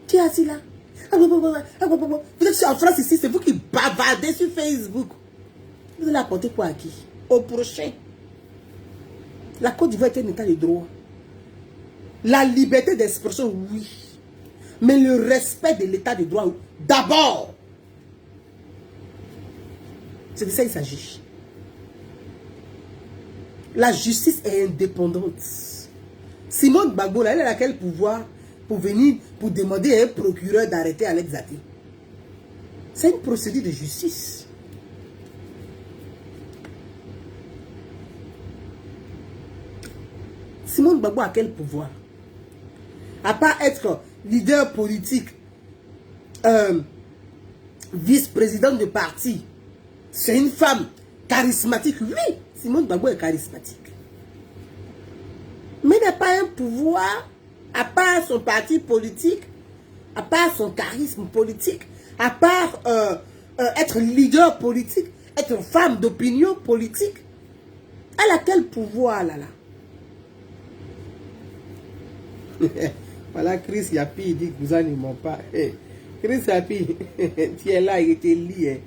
Speaker 1: Tu es assis là. Vous êtes en France ici, c'est vous qui bavardez sur Facebook. Vous allez apporter quoi à qui? Au prochain. La Côte d'Ivoire est un état de droit. La liberté d'expression, oui. Mais le respect de l'état de droit, d'abord. C'est de ça qu'il s'agit. La justice est indépendante. Simone Gbagbo, elle a quel pouvoir pour venir, pour demander à un procureur d'arrêter Alex Zate? C'est une procédure de justice. Simone Gbagbo a quel pouvoir? À part être leader politique, vice-présidente de parti, c'est une femme charismatique. Oui, Simone Gbagbo est charismatique. Mais il n'a pas un pouvoir, à part son parti politique, à part son charisme politique, à part être leader politique, être femme d'opinion politique. Elle a quel pouvoir là? Voilà, Chris Yapi, il dit que vous ne ment pas. Hey, Chris Yapi, tu es là, il te lit.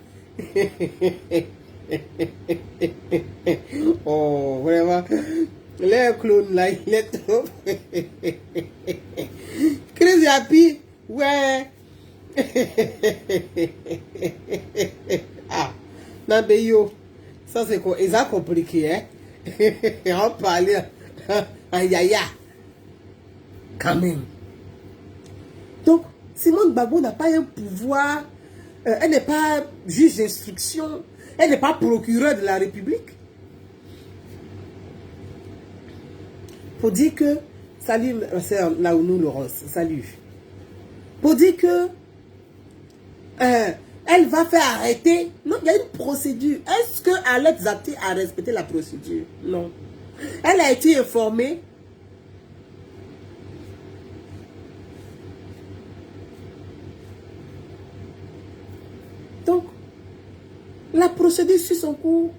Speaker 1: Oh, vraiment. Les clones là, il est trop. Chris Yapi, ouais. Ah, non, mais yo, ça c'est quoi? Ils ont compliqué, hein? On parlait en yaya. Quand même. Donc, Simone Gbagbo n'a pas un pouvoir, elle n'est pas juge d'instruction, elle n'est pas procureur de la République. Pour dire que, salut, c'est Laounou Laurence, salut. Pour dire que, elle va faire arrêter. Non, il y a une procédure. Est-ce que Alex Zate a respecté la procédure? Non. Elle a été informée. Donc, la procédure suit son cours.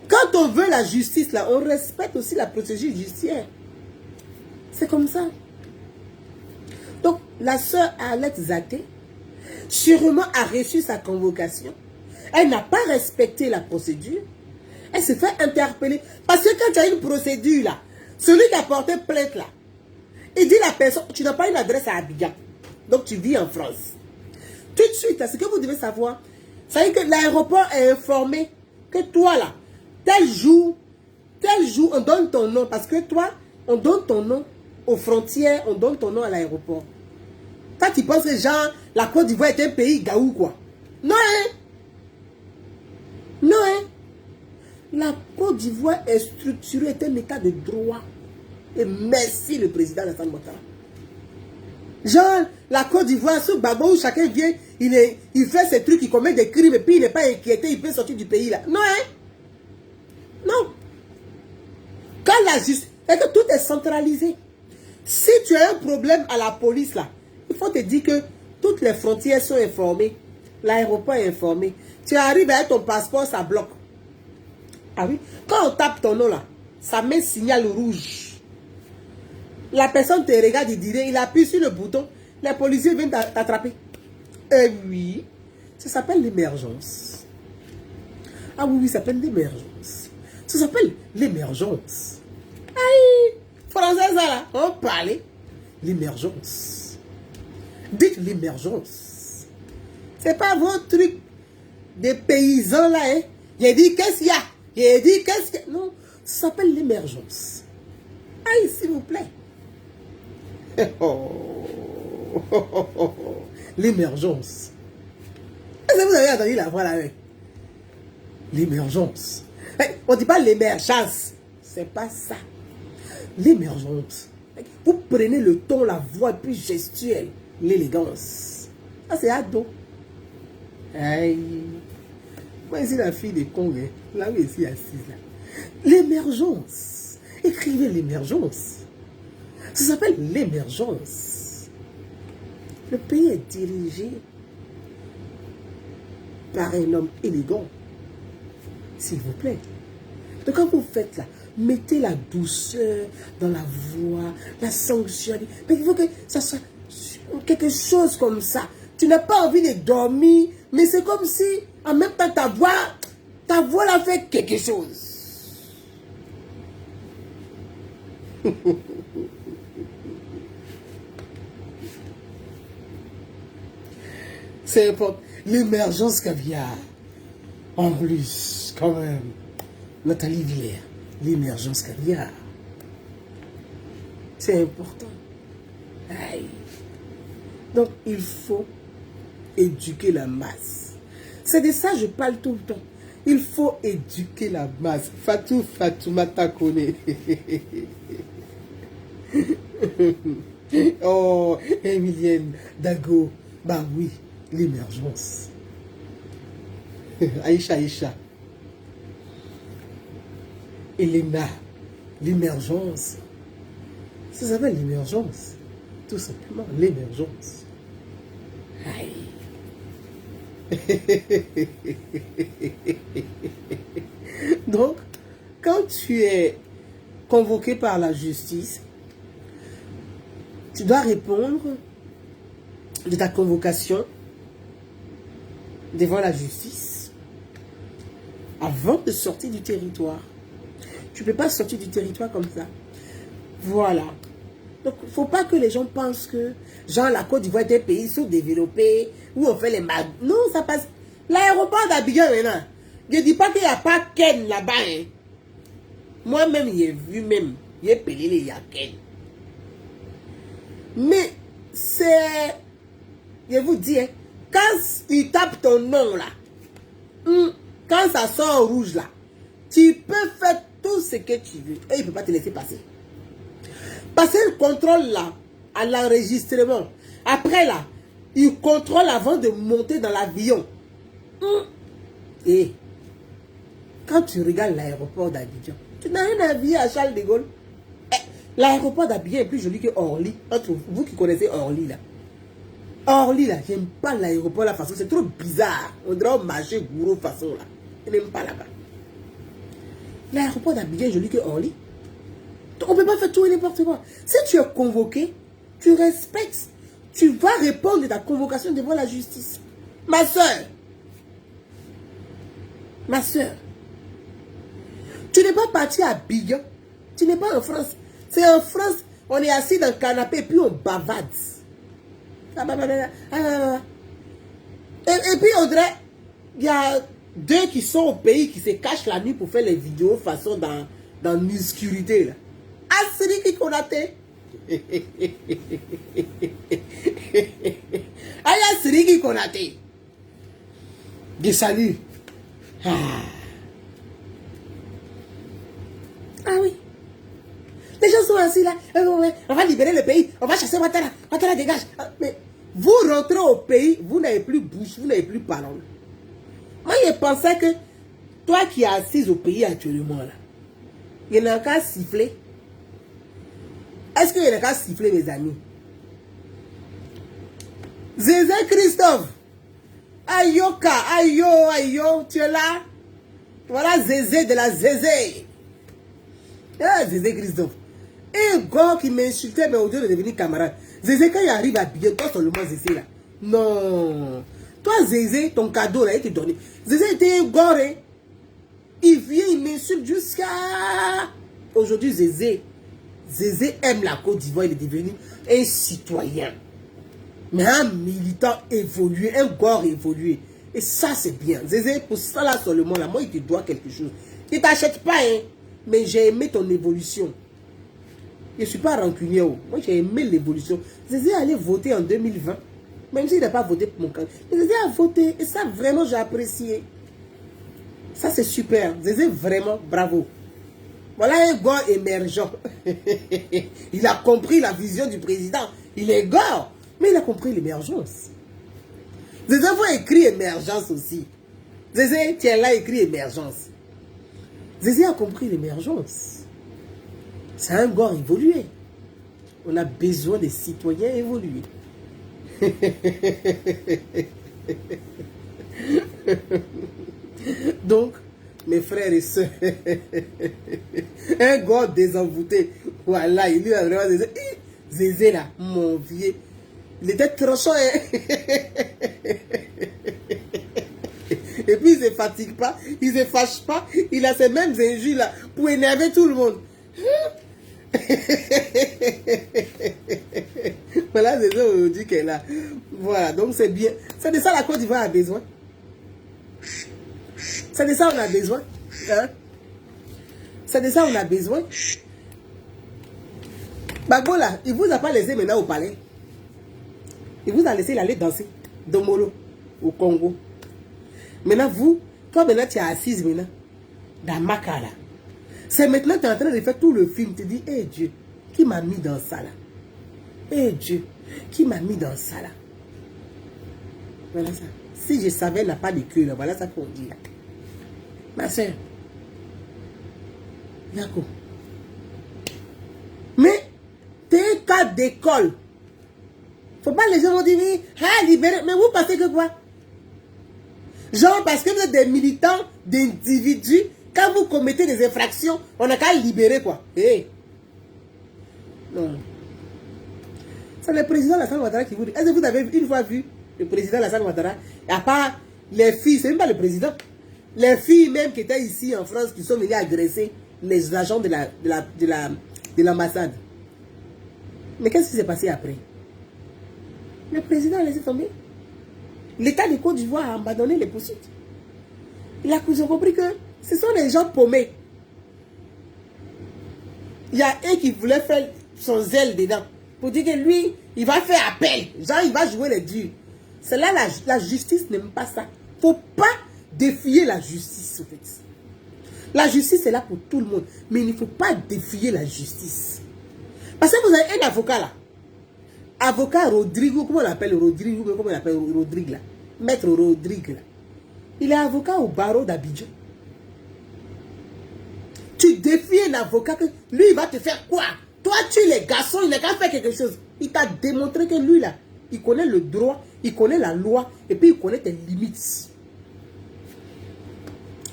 Speaker 1: Quand on veut la justice, là, on respecte aussi la procédure judiciaire. C'est comme ça. Donc, la sœur Arlette Zaté, sûrement a reçu sa convocation. Elle n'a pas respecté la procédure. Elle s'est fait interpeller. Parce que quand tu as une procédure là, celui qui a porté plainte là, il dit la personne, tu n'as pas une adresse à Abidjan. Donc tu vis en France. Tout de suite, ce que vous devez savoir, c'est que l'aéroport est informé que toi là, tel jour, on donne ton nom. Parce que toi, on donne ton nom aux frontières, on donne ton nom à l'aéroport. Toi, tu penses que genre, la Côte d'Ivoire est un pays gaou quoi? Non, hein? Non, hein? La Côte d'Ivoire est structurée, est un état de droit. Et merci le président Alassane Ouattara. Genre, la Côte d'Ivoire, ce babo où chacun vient, il fait ses trucs, il commet des crimes et puis il n'est pas inquiété, il peut sortir du pays là. Non, hein? Non. Quand la justice, c'est que tout est centralisé. Si tu as un problème à la police là, il faut te dire que toutes les frontières sont informées. L'aéroport est informé. Tu arrives avec ton passeport, ça bloque. Ah oui? Quand on tape ton nom là, ça met signal rouge. La personne te regarde, il appuie sur le bouton, les policiers viennent t'attraper. Eh oui, ça s'appelle l'émergence. Ah oui, ça s'appelle l'émergence. Ça s'appelle l'émergence. Aïe, français ça là, on parlait. L'émergence. Dites l'émergence. C'est pas votre truc des paysans là, hein. J'ai dit qu'est-ce qu'il y a? J'ai dit qu'est-ce qu'il y a? Non, ça s'appelle l'émergence. Aïe, s'il vous plaît. L'émergence. Est-ce que vous avez entendu la voix là? L'émergence. On ne dit pas l'émergence. C'est pas ça. L'émergence. Vous prenez le ton, la voix, puis gestuelle. L'élégance. Ça, c'est ado. Aïe. Moi, ici, la fille de Congo, là où ici assise là. L'émergence. Écrivez l'émergence. Ça s'appelle l'émergence. Le pays est dirigé par un homme élégant. S'il vous plaît. Donc quand vous faites là, mettez la douceur dans la voix, la sanctualité. Mais il faut que ça soit quelque chose comme ça. Tu n'as pas envie de dormir, mais c'est comme si en même temps ta voix là fait quelque chose. C'est important. L'émergence caviar. En plus, quand même. Nathalie Villers. L'émergence caviar. C'est important. Aïe. Donc, il faut éduquer la masse. C'est de ça que je parle tout le temps. Il faut éduquer la masse. Fatoumata Kone. Oh, Emilienne Dago. Bah oui, l'émergence. Aïcha. Elena, l'émergence. Ça s'appelle l'émergence. Tout simplement, l'émergence. Aïe. Donc, quand tu es convoqué par la justice, tu dois répondre de ta convocation devant la justice avant de sortir du territoire. Tu ne peux pas sortir du territoire comme ça. Voilà. Donc, il ne faut pas que les gens pensent que, genre, la Côte d'Ivoire est un pays sous-développé, où on fait les mag. Non, ça passe. L'aéroport d'Abidjan, maintenant. Je ne dis pas qu'il n'y a pas Ken là-bas. Hein. Moi-même, j'ai vu même. J'ai pelé les Yaken. Mais, c'est. Je vous dis, hein, quand tu tapes ton nom là, quand ça sort en rouge là, tu peux faire tout ce que tu veux. Et il ne peut pas te laisser passer. Passer le contrôle là, à l'enregistrement. Après là, il contrôle avant de monter dans l'avion. Et quand tu regardes l'aéroport d'Abidjan, tu n'as rien à dire à Charles de Gaulle. L'aéroport d'Abidjan est plus joli que Orly. Entre vous qui connaissez Orly là. Orly là, j'aime pas l'aéroport la façon, c'est trop bizarre. On dirait un marché gourou façon là. Je n'aime pas là-bas. L'aéroport d'Abidjan est joli que Orly. On ne peut pas faire tout et n'importe quoi. Si tu es convoqué, tu respectes tu vas répondre de ta convocation devant la justice. Ma soeur, tu n'es pas parti à Bigan. Tu n'es pas en France. C'est en France, on est assis dans le canapé et puis on bavade. Et puis on dirait, il y a deux qui sont au pays qui se cachent la nuit pour faire les vidéos façon dans l'obscurité là. Ah, c'est qui qu'on a été. Ah, c'est qui qu'on a été. Des saluts. Ah oui. Les gens sont assis là. On va libérer le pays. On va chasser Ouattara. Ouattara dégage. Mais vous rentrez au pays, vous n'avez plus bouche, vous n'avez plus parole. Moi, je pensais que toi qui es assise au pays actuellement là, il y en a qu'à siffler. Est-ce qu'il y en a qu'à siffler, mes amis? Zézé Christophe. Ayoka, ayo, tu es là? Voilà Zézé de la Zézé. Ah, Zézé Christophe. Et un gars qui m'insultait, mais au lieu de devenir camarade. Zézé, quand il arrive à bien, toi seulement Zézé là. Non. Toi, Zézé, ton cadeau là, il te donné. Zézé était un gars, hein. Il vient, il m'insulte jusqu'à... Aujourd'hui, Zézé aime la Côte d'Ivoire, il est devenu un citoyen. Mais un militant évolué, un gars évolué. Et ça, c'est bien. Zézé, pour ça là seulement, là, moi, il te doit quelque chose. Il ne t'achète pas, hein. Mais j'ai aimé ton évolution. Je ne suis pas rancunier. Moi, j'ai aimé l'évolution. Zézé allait voter en 2020. Même s'il n'a pas voté pour mon candidat. Mais Zézé a voté. Et ça, vraiment, j'ai apprécié. Ça, c'est super. Zézé, vraiment, bravo. Voilà un gars émergent. Il a compris la vision du président. Il est gars. Mais il a compris l'émergence. Zézé, faut écrire émergence aussi. Zézé, tiens là, écrit émergence. Zézé a compris l'émergence. C'est un gars évolué. On a besoin des citoyens évolués. Donc, mes frères et sœurs, un gars désenvoûté, voilà, il lui a vraiment dit, Zézé là, mon vieux, il était tranchant, hein? Et puis il ne se fatigue pas, il ne se fâche pas, il a ces mêmes injures là pour énerver tout le monde. Voilà, c'est ça aujourd'hui qu'elle est là. Voilà, donc c'est bien. C'est de ça la Côte d'Ivoire a besoin. C'est de ça on a besoin. Hein? C'est de ça on a besoin. Bagbo là, il vous a pas laissé maintenant au palais. Il vous a laissé aller danser. Domolo, au Congo. Maintenant vous, toi maintenant tu es assise maintenant. Dans Makala. C'est maintenant que tu es en train de faire tout le film. Tu te dis, hé Dieu, qui m'a mis dans ça là? Hé Dieu, qui m'a mis dans ça là? Voilà ça. Si je savais, elle n'a pas de queue là. Voilà ça qu'on dit là. Ma soeur. D'accord. Mais, tu es un cas d'école. Faut pas les gens vont dire, ah, libéré. Mais vous pensez que quoi? Genre, parce que vous êtes des militants, d'individus. Quand vous commettez des infractions, on n'a qu'à libérer quoi. Hey. Non. C'est le président Alassane Ouattara qui vous dit. Est-ce que vous avez une fois vu le président Alassane Ouattara? À part les filles, c'est même pas le président. Les filles même qui étaient ici en France, qui sont venues agresser les agents de l'ambassade. Mais qu'est-ce qui s'est passé après? Le président a laissé tomber. L'État de Côte d'Ivoire a abandonné les poursuites. Ils ont compris que ce sont des gens paumés. Il y a un qui voulait faire son zèle dedans. Pour dire que lui, il va faire appel. Genre, il va jouer les durs. C'est là la justice n'aime pas ça. Il ne faut pas défier la justice, en fait. La justice est là pour tout le monde. Mais il ne faut pas défier la justice. Parce que vous avez un avocat là. Avocat Rodrigo, comment on l'appelle Rodrigo? Comment on l'appelle Rodrigue là? Maître Rodrigue là. Il est avocat au barreau d'Abidjan. Tu défies un avocat que lui, il va te faire quoi? Toi, tu es les garçons, il n'a qu'à faire quelque chose. Il t'a démontré que lui, là, il connaît le droit, il connaît la loi, et puis il connaît tes limites.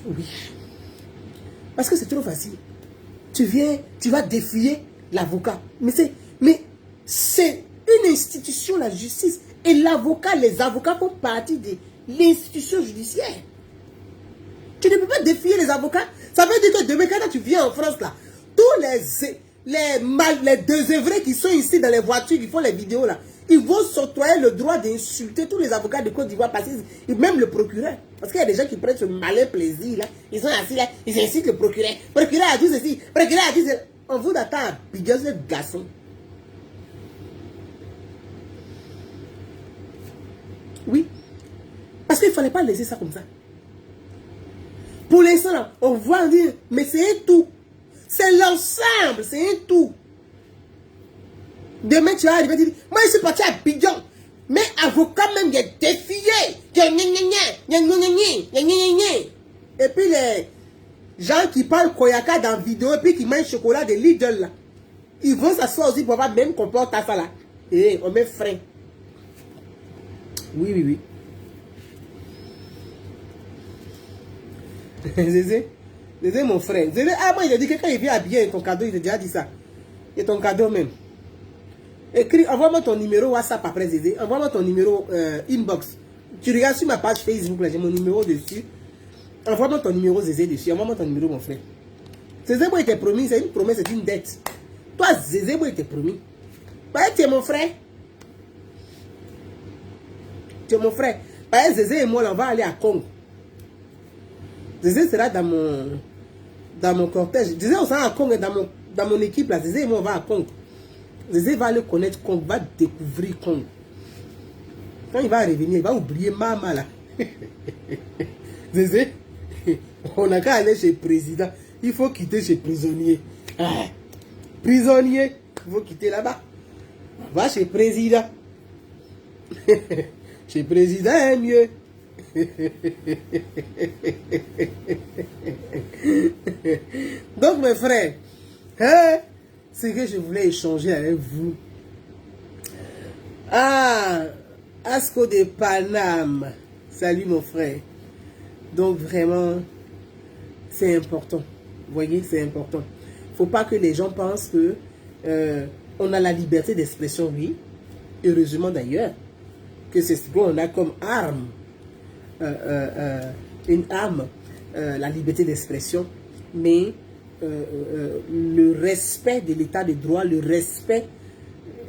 Speaker 1: Oui. Parce que c'est trop facile. Tu viens, tu vas défier l'avocat. Mais c'est une institution, la justice. Et l'avocat, les avocats font partie de l'institution judiciaire. Tu ne peux pas défier les avocats. Ça veut dire que demain, quand tu viens en France, là, tous les désœuvrés qui sont ici dans les voitures, qui font les vidéos, là, ils vont s'octroyer le droit d'insulter tous les avocats de Côte d'Ivoire, et même le procureur. Parce qu'il y a des gens qui prennent ce malin plaisir, là. Ils sont assis là, ils incitent le procureur. Le procureur a dit ceci, le procureur a dit ceci. On vous attend à biguer ce garçon. Oui. Parce qu'il ne fallait pas laisser ça comme ça. Pour l'instant, là, on voit dire, mais c'est un tout. C'est l'ensemble, c'est un tout. Demain, tu vas arriver à dire, moi, je suis parti à Bidjon. Mais avocat même, il est défié. Et puis, les gens qui parlent Koyaka dans la vidéo, et puis qui mangent chocolat de Lidl, là, ils vont s'asseoir aussi pour avoir même comporte à ça, là. Et on met frein. Oui, oui, oui. Zézé, mon frère. Zézé, ah, moi, il a dit que quand il vient habiller ton cadeau, il t'a déjà dit ça. Et ton cadeau même. Écris, envoie-moi ton numéro WhatsApp après, Zézé. Envoie-moi ton numéro inbox. Tu regardes sur ma page Facebook, là, j'ai mon numéro dessus. Envoie-moi ton numéro, Zézé, dessus. Envoie-moi ton numéro, mon frère. Zézé, moi, il t'a promis. C'est une promesse, c'est une dette. Toi, Zézé, moi, il t'a promis. Bah, tu es mon frère. Tu es mon frère. Bah, Zézé et moi, là, on va aller à Congo. Zézé sera dans mon cortège. Zézé, on sera à Congo dans mon équipe, là. Zézé et moi, on va à Congo. Zézé va le connaître Congo, va découvrir Congo. Quand il va revenir, il va oublier maman, là. Zézé, on n'a qu'à aller chez le président. Il faut quitter chez le prisonnier. Ah, prisonnier, il faut quitter là-bas. On va chez le président. Chez le président, est mieux. Donc, mes frères, hein, c'est que je voulais échanger avec vous. Ah, Asco de Paname. Salut, mon frère. Donc, vraiment, c'est important. Vous voyez, c'est important. Il ne faut pas que les gens pensent que on a la liberté d'expression, oui. Heureusement, d'ailleurs, que c'est ce qu'on a comme arme. Une arme, la liberté d'expression, mais le respect de l'état de droit, le respect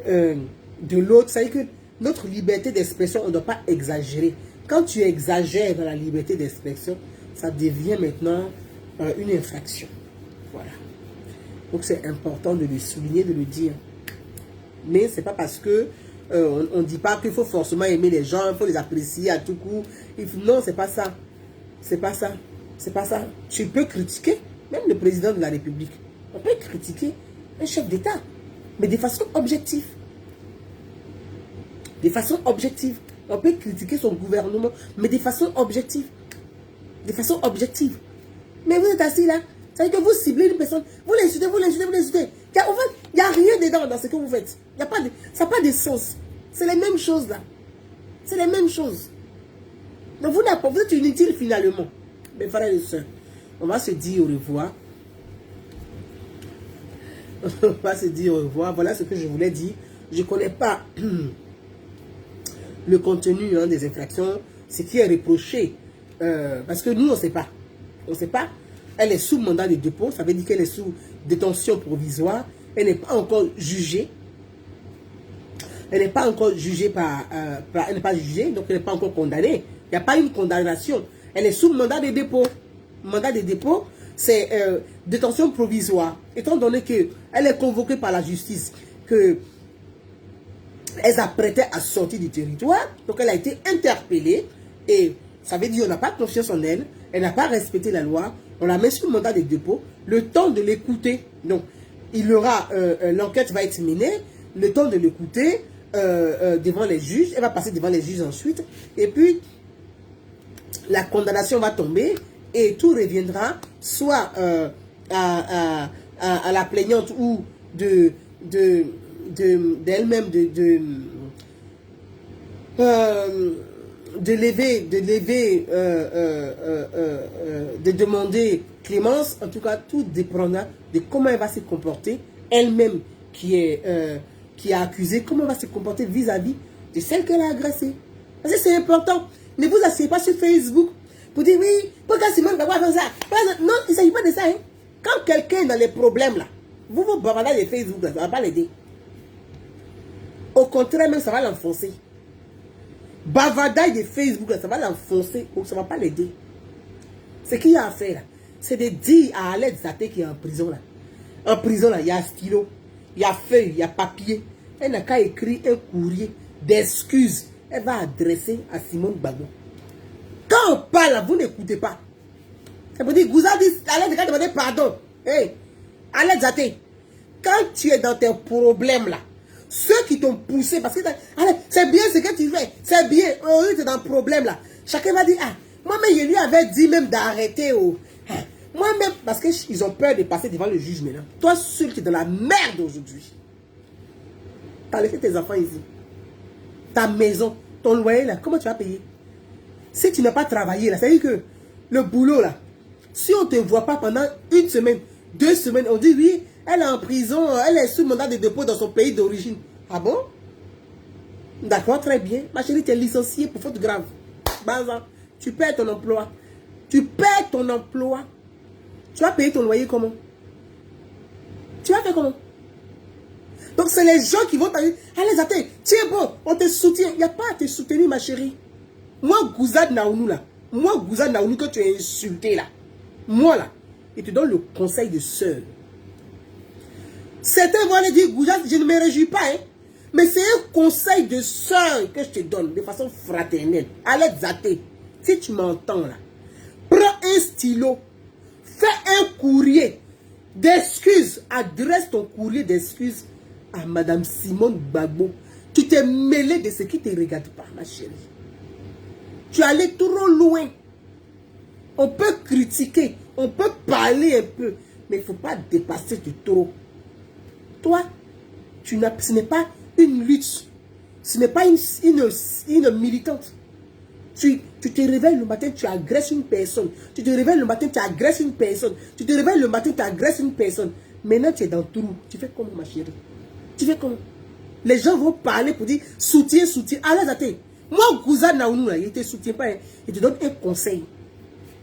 Speaker 1: de l'autre, c'est-à-dire que notre liberté d'expression, on ne doit pas exagérer. Quand tu exagères dans la liberté d'expression, ça devient maintenant une infraction. Voilà. Donc c'est important de le souligner, de le dire. Mais ce n'est pas parce que on ne dit pas qu'il faut forcément aimer les gens, il faut les apprécier à tout coup. Non, c'est pas ça. C'est pas ça. C'est pas ça. Tu peux critiquer, même le président de la République. On peut critiquer un chef d'État, mais de façon objective. De façon objective. On peut critiquer son gouvernement, mais de façon objective. De façon objective. Mais vous êtes assis là, ça veut dire que vous ciblez une personne, vous l'insultez, vous l'insultez, vous l'insultez. Il n'y a rien dedans dans ce que vous faites. Ça n'a pas de sens. C'est les mêmes choses là. C'est les mêmes choses. Donc vous êtes inutile finalement. Mes frères et sœurs, on va se dire au revoir. On va se dire au revoir. Voilà ce que je voulais dire. Je ne connais pas le contenu des infractions, ce qui est reproché. Parce que nous, on ne sait pas. On ne sait pas. Elle est sous mandat de dépôt. Ça veut dire qu'elle est sous détention provisoire. Elle n'est pas encore jugée. Elle n'est pas encore jugée elle n'est pas jugée, donc elle n'est pas encore condamnée. Il n'y a pas une condamnation. Elle est sous mandat de dépôt. Mandat de dépôt, c'est détention provisoire. Étant donné qu'elle est convoquée par la justice, qu'elle s'apprêtait à sortir du territoire, donc elle a été interpellée, et ça veut dire qu'on n'a pas confiance en elle, elle n'a pas respecté la loi, on la met sous mandat de dépôt, le temps de l'écouter. Donc, l'enquête va être menée, le temps de l'écouter devant les juges, elle va passer devant les juges ensuite, et puis la condamnation va tomber, et tout reviendra soit à la plaignante ou d'elle-même de demander clémence. En tout cas, tout dépendra de comment elle va se comporter, elle-même qui qui est accusée, comment elle va se comporter vis-à-vis de celle qu'elle a agressée. Parce que c'est important. Ne vous asseyez pas sur Facebook pour dire oui, pourquoi Simone va faire ça. Non, il ne s'agit pas de ça. Hein. Quand quelqu'un est dans les problèmes là, vous bavardez de Facebook là, ça ne va pas l'aider. Au contraire, même ça va l'enfoncer. Bavardage de Facebook là, ça va l'enfoncer ou ça ne va pas l'aider. Ce qu'il y a à faire là, c'est de dire à Aled Zaté qui est en prison là. En prison là, il y a stylo, il y a feuille, il y a papier. Elle n'a qu'à écrire un courrier d'excuses. Elle va adresser à Simone Gbagbo. Quand on parle là, vous n'écoutez pas. Ça veut dire, vous avez dit, Aled Zaté demander pardon. Hey, Aled Zaté, quand tu es dans tes problèmes là, ceux qui t'ont poussé, parce que c'est bien ce que tu fais, c'est bien, tu es dans le problème là. Chacun va dire, ah, moi-même, je lui avais dit même d'arrêter. Oh. Moi-même, parce qu'ils ont peur de passer devant le juge maintenant. Toi, seul qui es dans la merde aujourd'hui. Tu as laissé tes enfants ici. Ta maison, ton loyer là, comment tu vas payer? Si tu n'as pas travaillé là, ça veut dire que le boulot là, si on ne te voit pas pendant 1 semaine, 2 semaines, on dit oui, elle est en prison, elle est sous mandat de dépôt dans son pays d'origine. Ah bon? D'accord, très bien. Ma chérie, tu es licenciée pour faute grave. Bazar. Tu perds ton emploi. Tu perds ton emploi. Tu vas payer ton loyer comment? Tu vas faire comment? Donc c'est les gens qui vont t'arriver. Allez, attends, tu es bon, on te soutient. Il n'y a pas à te soutenir, ma chérie. Moi, Gouzad Naounou là. Moi, Gouzad Naounou que tu as insulté là. Moi là. Et te donne le conseil de sœur. Certains vont aller dire, Gouzad, je ne me réjouis pas, hein. Mais c'est un conseil de sœur que je te donne de façon fraternelle. Allez, Zaté. Si tu m'entends là, prends un stylo, fais un courrier d'excuses, adresse ton courrier d'excuses à Madame Simone Gbagbo. Tu t'es mêlé de ce qui ne te regarde pas, ma chérie. Tu es allé trop loin. On peut critiquer, on peut parler un peu, mais il ne faut pas dépasser de trop. Toi, ce n'est pas une lutte, ce n'est pas une militante. Tu te réveilles le matin, tu agresses une personne. Tu te réveilles le matin, tu agresses une personne. Tu te réveilles le matin, tu agresses une personne. Maintenant, tu es dans le trou. Tu fais comment, ma chérie? Tu fais comment? Les gens vont parler pour dire soutien, soutien. Allez, attends. Moi, Gouzad Naounou, il ne te soutient pas. Hein. Il te donne un conseil.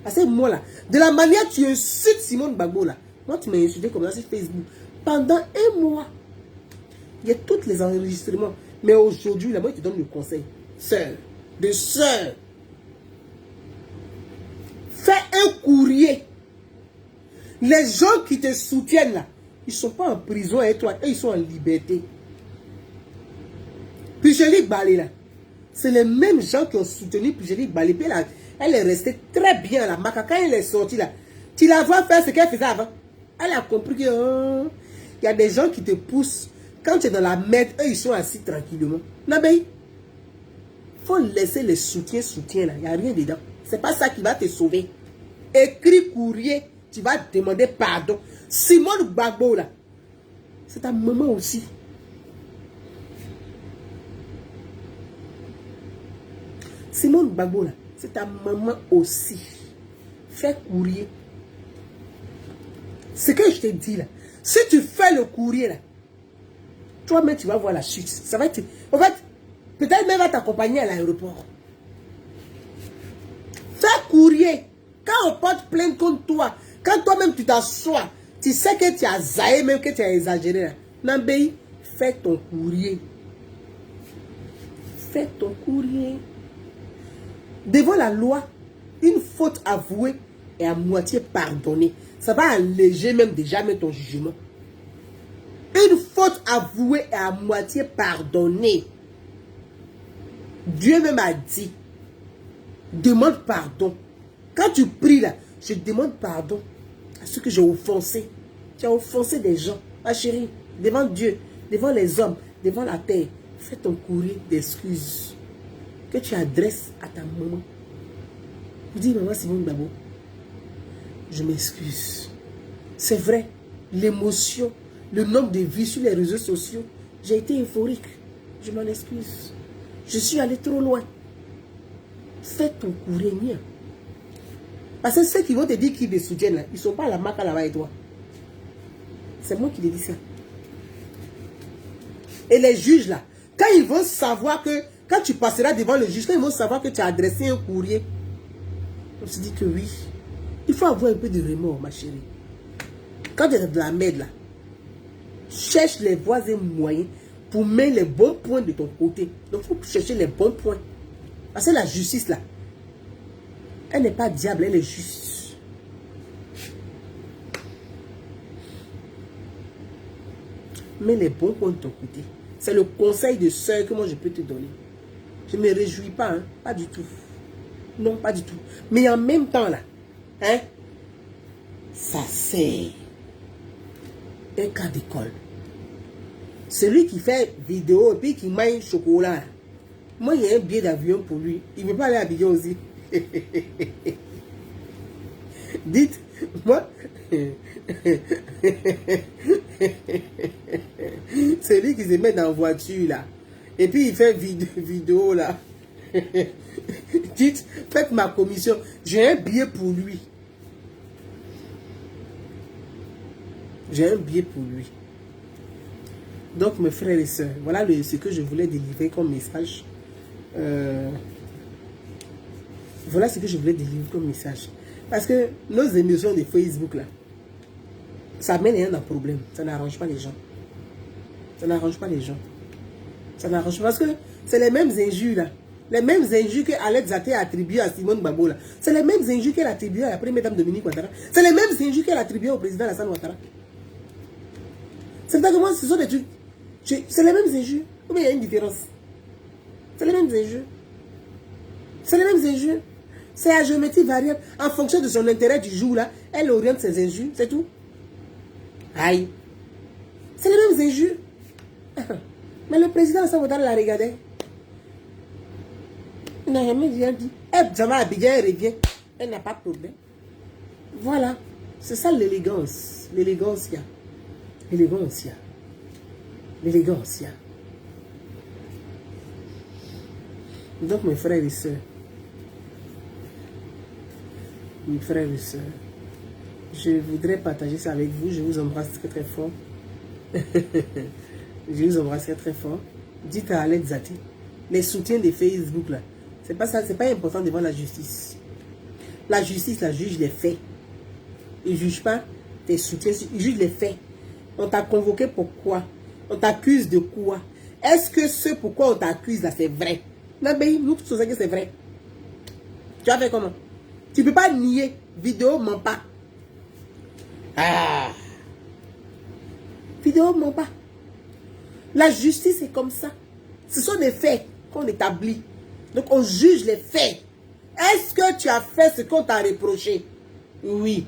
Speaker 1: Parce que moi, là, de la manière tu insultes Simone Gbagbo, là. Moi, tu m'as insulté comme ça sur Facebook. Pendant 1 mois, il y a tous les enregistrements. Mais aujourd'hui, là, moi, il te donne le conseil. Sœur, de sœur. Fais un courrier. Les gens qui te soutiennent là, ils ne sont pas en prison avec toi, et ils sont en liberté. Puis Julie Balé là, c'est les mêmes gens qui ont soutenu Julie Balé. Puis là, elle est restée très bien là. Quand elle est sortie là, tu la vois faire ce qu'elle faisait avant. Elle a compris que il y a des gens qui te poussent. Quand tu es dans la merde, eux ils sont assis tranquillement. Non mais, il faut laisser les soutiens là. Il n'y a rien dedans. C'est pas ça qui va te sauver. Écris courrier, tu vas demander pardon. Simone Gbagbo là, c'est ta maman aussi. Simone Gbagbo là, c'est ta maman aussi. Fais courrier. Ce que je te dis là, si tu fais le courrier là, toi-même tu vas voir la suite. Ça va être, en fait, peut-être même va t'accompagner à l'aéroport. Fais courrier. Quand on porte plainte contre toi, quand toi-même tu t'assois, tu sais que tu as zaï, même que tu as exagéré. Nambéi, fais ton courrier. Fais ton courrier. Devant la loi, une faute avouée est à moitié pardonnée. Ça va alléger même déjà même ton jugement. Une faute avouée est à moitié pardonnée. Dieu même a dit, demande pardon. Quand tu pries là, je demande pardon à ceux que j'ai offensés. Tu as offensé des gens, ma chérie, devant Dieu, devant les hommes, devant la terre. Fais ton courrier d'excuses que tu adresses à ta maman. Tu dis, maman Simone Gbagbo, je m'excuse. C'est vrai, l'émotion, le nombre de vues sur les réseaux sociaux, j'ai été euphorique. Je m'en excuse. Je suis allé trop loin. Fais ton courrier mien. Parce que ceux qui vont te dire qu'ils te soutiennent là, ils ne sont pas à la marque là-bas et toi. C'est moi qui te dis ça. Et les juges là, quand ils vont savoir que, quand tu passeras devant le juge, quand ils vont savoir que tu as adressé un courrier, on se dit que oui, il faut avoir un peu de remords, ma chérie. Quand tu es dans la merde là, cherche les voies et moyens pour mettre les bons points de ton côté. Donc il faut chercher les bons points. Parce que la justice là, elle n'est pas diable, elle est juste. Mets les bons points de ton côté. C'est le conseil de sœur que moi je peux te donner. Je ne me réjouis pas, hein? Pas du tout. Non, pas du tout. Mais en même temps là, hein, ça c'est un cas d'école. Celui qui fait vidéo et puis qui mange chocolat. Moi, il y a un billet d'avion pour lui. Il ne veut pas aller à Abidjan aussi. Dites, moi, celui qui se met dans la voiture là. Et puis il fait vidéo là. Dites, faites ma commission. J'ai un billet pour lui. J'ai un billet pour lui. Donc, mes frères et sœurs, voilà ce que je voulais délivrer comme message. Voilà ce que je voulais délivrer comme message. Parce que nos émissions de Facebook, là, ça mène rien dans le problème. Ça n'arrange pas les gens. Ça n'arrange pas les gens. Ça n'arrange pas. Parce que c'est les mêmes injures, là. Les mêmes injures que Alex Zaté a attribuées à Simone Gbagbo, là. C'est les mêmes injures qu'elle a attribuées à la première dame Dominique Ouattara. C'est les mêmes injures qu'elle a attribuées au président Alassane Ouattara. C'est que moi, ce sont des trucs. C'est les mêmes injures. Ou bien il y a une différence. C'est les mêmes injures. C'est les mêmes injures. C'est à géométrie variable. En fonction de son intérêt du jour, là, elle oriente ses injures. C'est tout. Aïe. C'est les mêmes injures. Mais le président Alassane Ouattara l'a regardé. Il n'a jamais rien dit. Ça va à Abidjan, elle revient. Elle n'a pas de problème. Voilà. C'est ça l'élégance. L'élégance, il y a. L'élégance, il y a. L'élégance, il y a. Donc, mes frères et sœurs, je voudrais partager ça avec vous. Je vous embrasse très très fort. Je vous embrasse très très fort. Dites à Alex Zaté, les soutiens de Facebook là, c'est pas ça, c'est pas important devant la justice. La justice, la juge les faits. Ils ne jugent pas tes soutiens, ils jugent les faits. On t'a convoqué pourquoi? On t'accuse de quoi? Est-ce que ce pourquoi on t'accuse là, c'est vrai? Non, mais nous tous savons que c'est vrai. Tu as fait comment? Tu ne peux pas nier. Vidéo ment pas. Ah. Vidéo ment pas. La justice est comme ça. Ce sont des faits qu'on établit. Donc on juge les faits. Est-ce que tu as fait ce qu'on t'a reproché? Oui.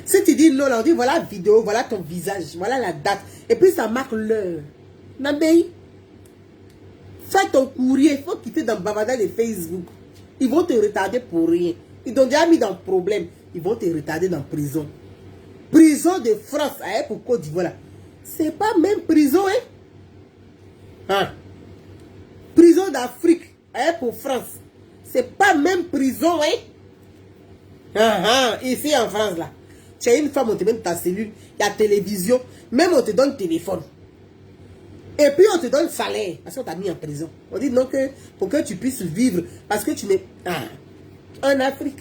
Speaker 1: Si tu dis non, on dit voilà la vidéo, voilà ton visage, voilà la date. Et puis ça marque l'heure. Nabéi, fais ton courrier. Il faut quitter dans Bavada de Facebook. Ils vont te retarder pour rien. Ils t'ont déjà mis dans le problème. Ils vont te retarder dans la prison. Prison de France, hein, pour Côte d'Ivoire. C'est pas même prison, hein? Hein? Prison d'Afrique, hein, pour France. C'est pas même prison, hein? Ici en France, là. Tu as une femme, on te met dans ta cellule, il y a télévision, même on te donne téléphone. Et puis on te donne salaire, parce qu'on t'a mis en prison. On dit non, que pour que tu puisses vivre, parce que tu n'es... Ah, en Afrique,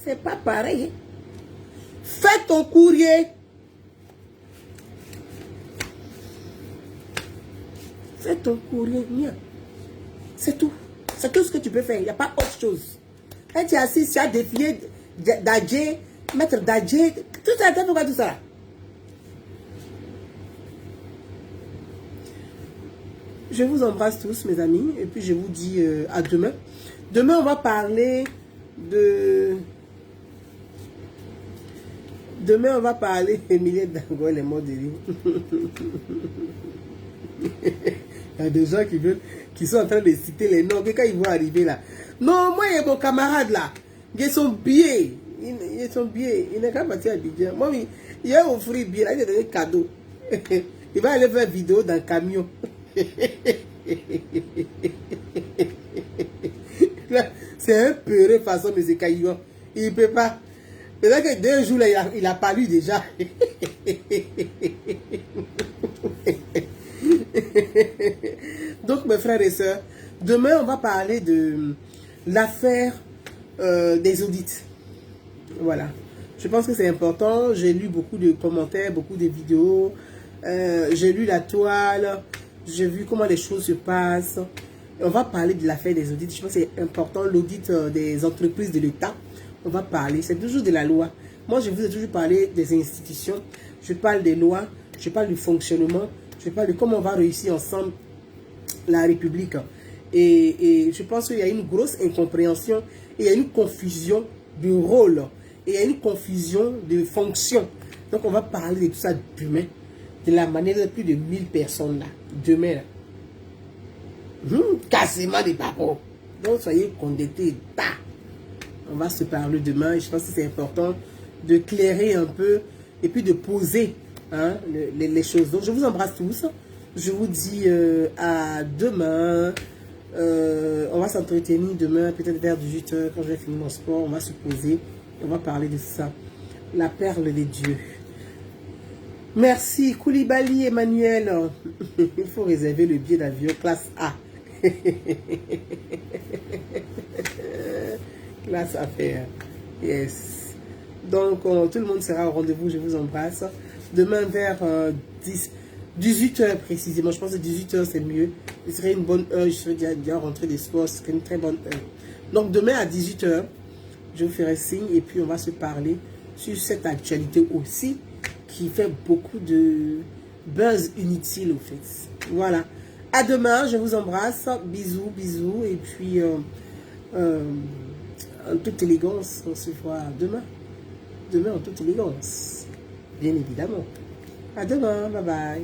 Speaker 1: c'est pas pareil. Hein? Fais ton courrier. Fais ton courrier, mien. C'est tout. C'est tout ce que tu peux faire. Il n'y a pas autre chose. Quand tu es assis, tu as défié Dadje, maître Dadje, tout ça, pourquoi tout ça? Je vous embrasse tous, mes amis, et puis je vous dis à demain. Demain, on va parler de... Demain, on va parler d'Emilie Dango, elle est morte de rire. Il y a des gens qui sont en train de citer les noms, que quand ils vont arriver là. Non, moi, il y a mon camarade là. Il a son billet. Il a son billet. Il n'est qu'à partir à Abidjan. Moi, il a offert billet là, il a donné un cadeau. Il va aller faire une vidéo dans le camion. C'est un peureux façon de se cailler. Il ne peut pas. Peut-être que 2 jours là, il a pas lu déjà. mes frères et sœurs, demain, on va parler de l'affaire des audits. Voilà. Je pense que c'est important. J'ai lu beaucoup de commentaires, beaucoup de vidéos. J'ai lu la toile. J'ai vu comment les choses se passent. On va parler de l'affaire des audits. Je pense que c'est important. L'audit des entreprises de l'État. On va parler. C'est toujours de la loi. Moi, je vous ai toujours parlé des institutions. Je parle des lois. Je parle du fonctionnement. Je parle de comment on va réussir ensemble la République. Et je pense qu'il y a une grosse incompréhension. Et il y a une confusion de rôle. Et il y a une confusion de fonction. Donc, on va parler de tout ça demain. De la manière de plus de 1000 personnes là. Demain là. Quasiment des papos. Donc, soyez condamnés. On va se parler demain. Et je pense que c'est important de clairer un peu. Et puis de poser les choses. Donc, je vous embrasse tous. Je vous dis à demain. On va s'entretenir demain, peut-être vers 18 h quand je vais finir mon sport. On va se poser. On va parler de ça. La perle des dieux. Merci. Koulibaly Emmanuel. Il faut réserver le billet d'avion classe A. Classe affaire. Yes. Donc, tout le monde sera au rendez-vous. Je vous embrasse. Demain vers 18 h précisément. Je pense que 18 h c'est mieux. Ce serait une bonne heure. Je serais déjà rentré des sports. Ce serait une très bonne heure. Donc, demain à 18 h. Je vous ferai signe et puis on va se parler sur cette actualité aussi qui fait beaucoup de buzz inutile au fait. Voilà. À demain, je vous embrasse. Bisous, bisous. Et puis, en toute élégance, on se voit demain. Demain en toute élégance. Bien évidemment. À demain. Bye bye.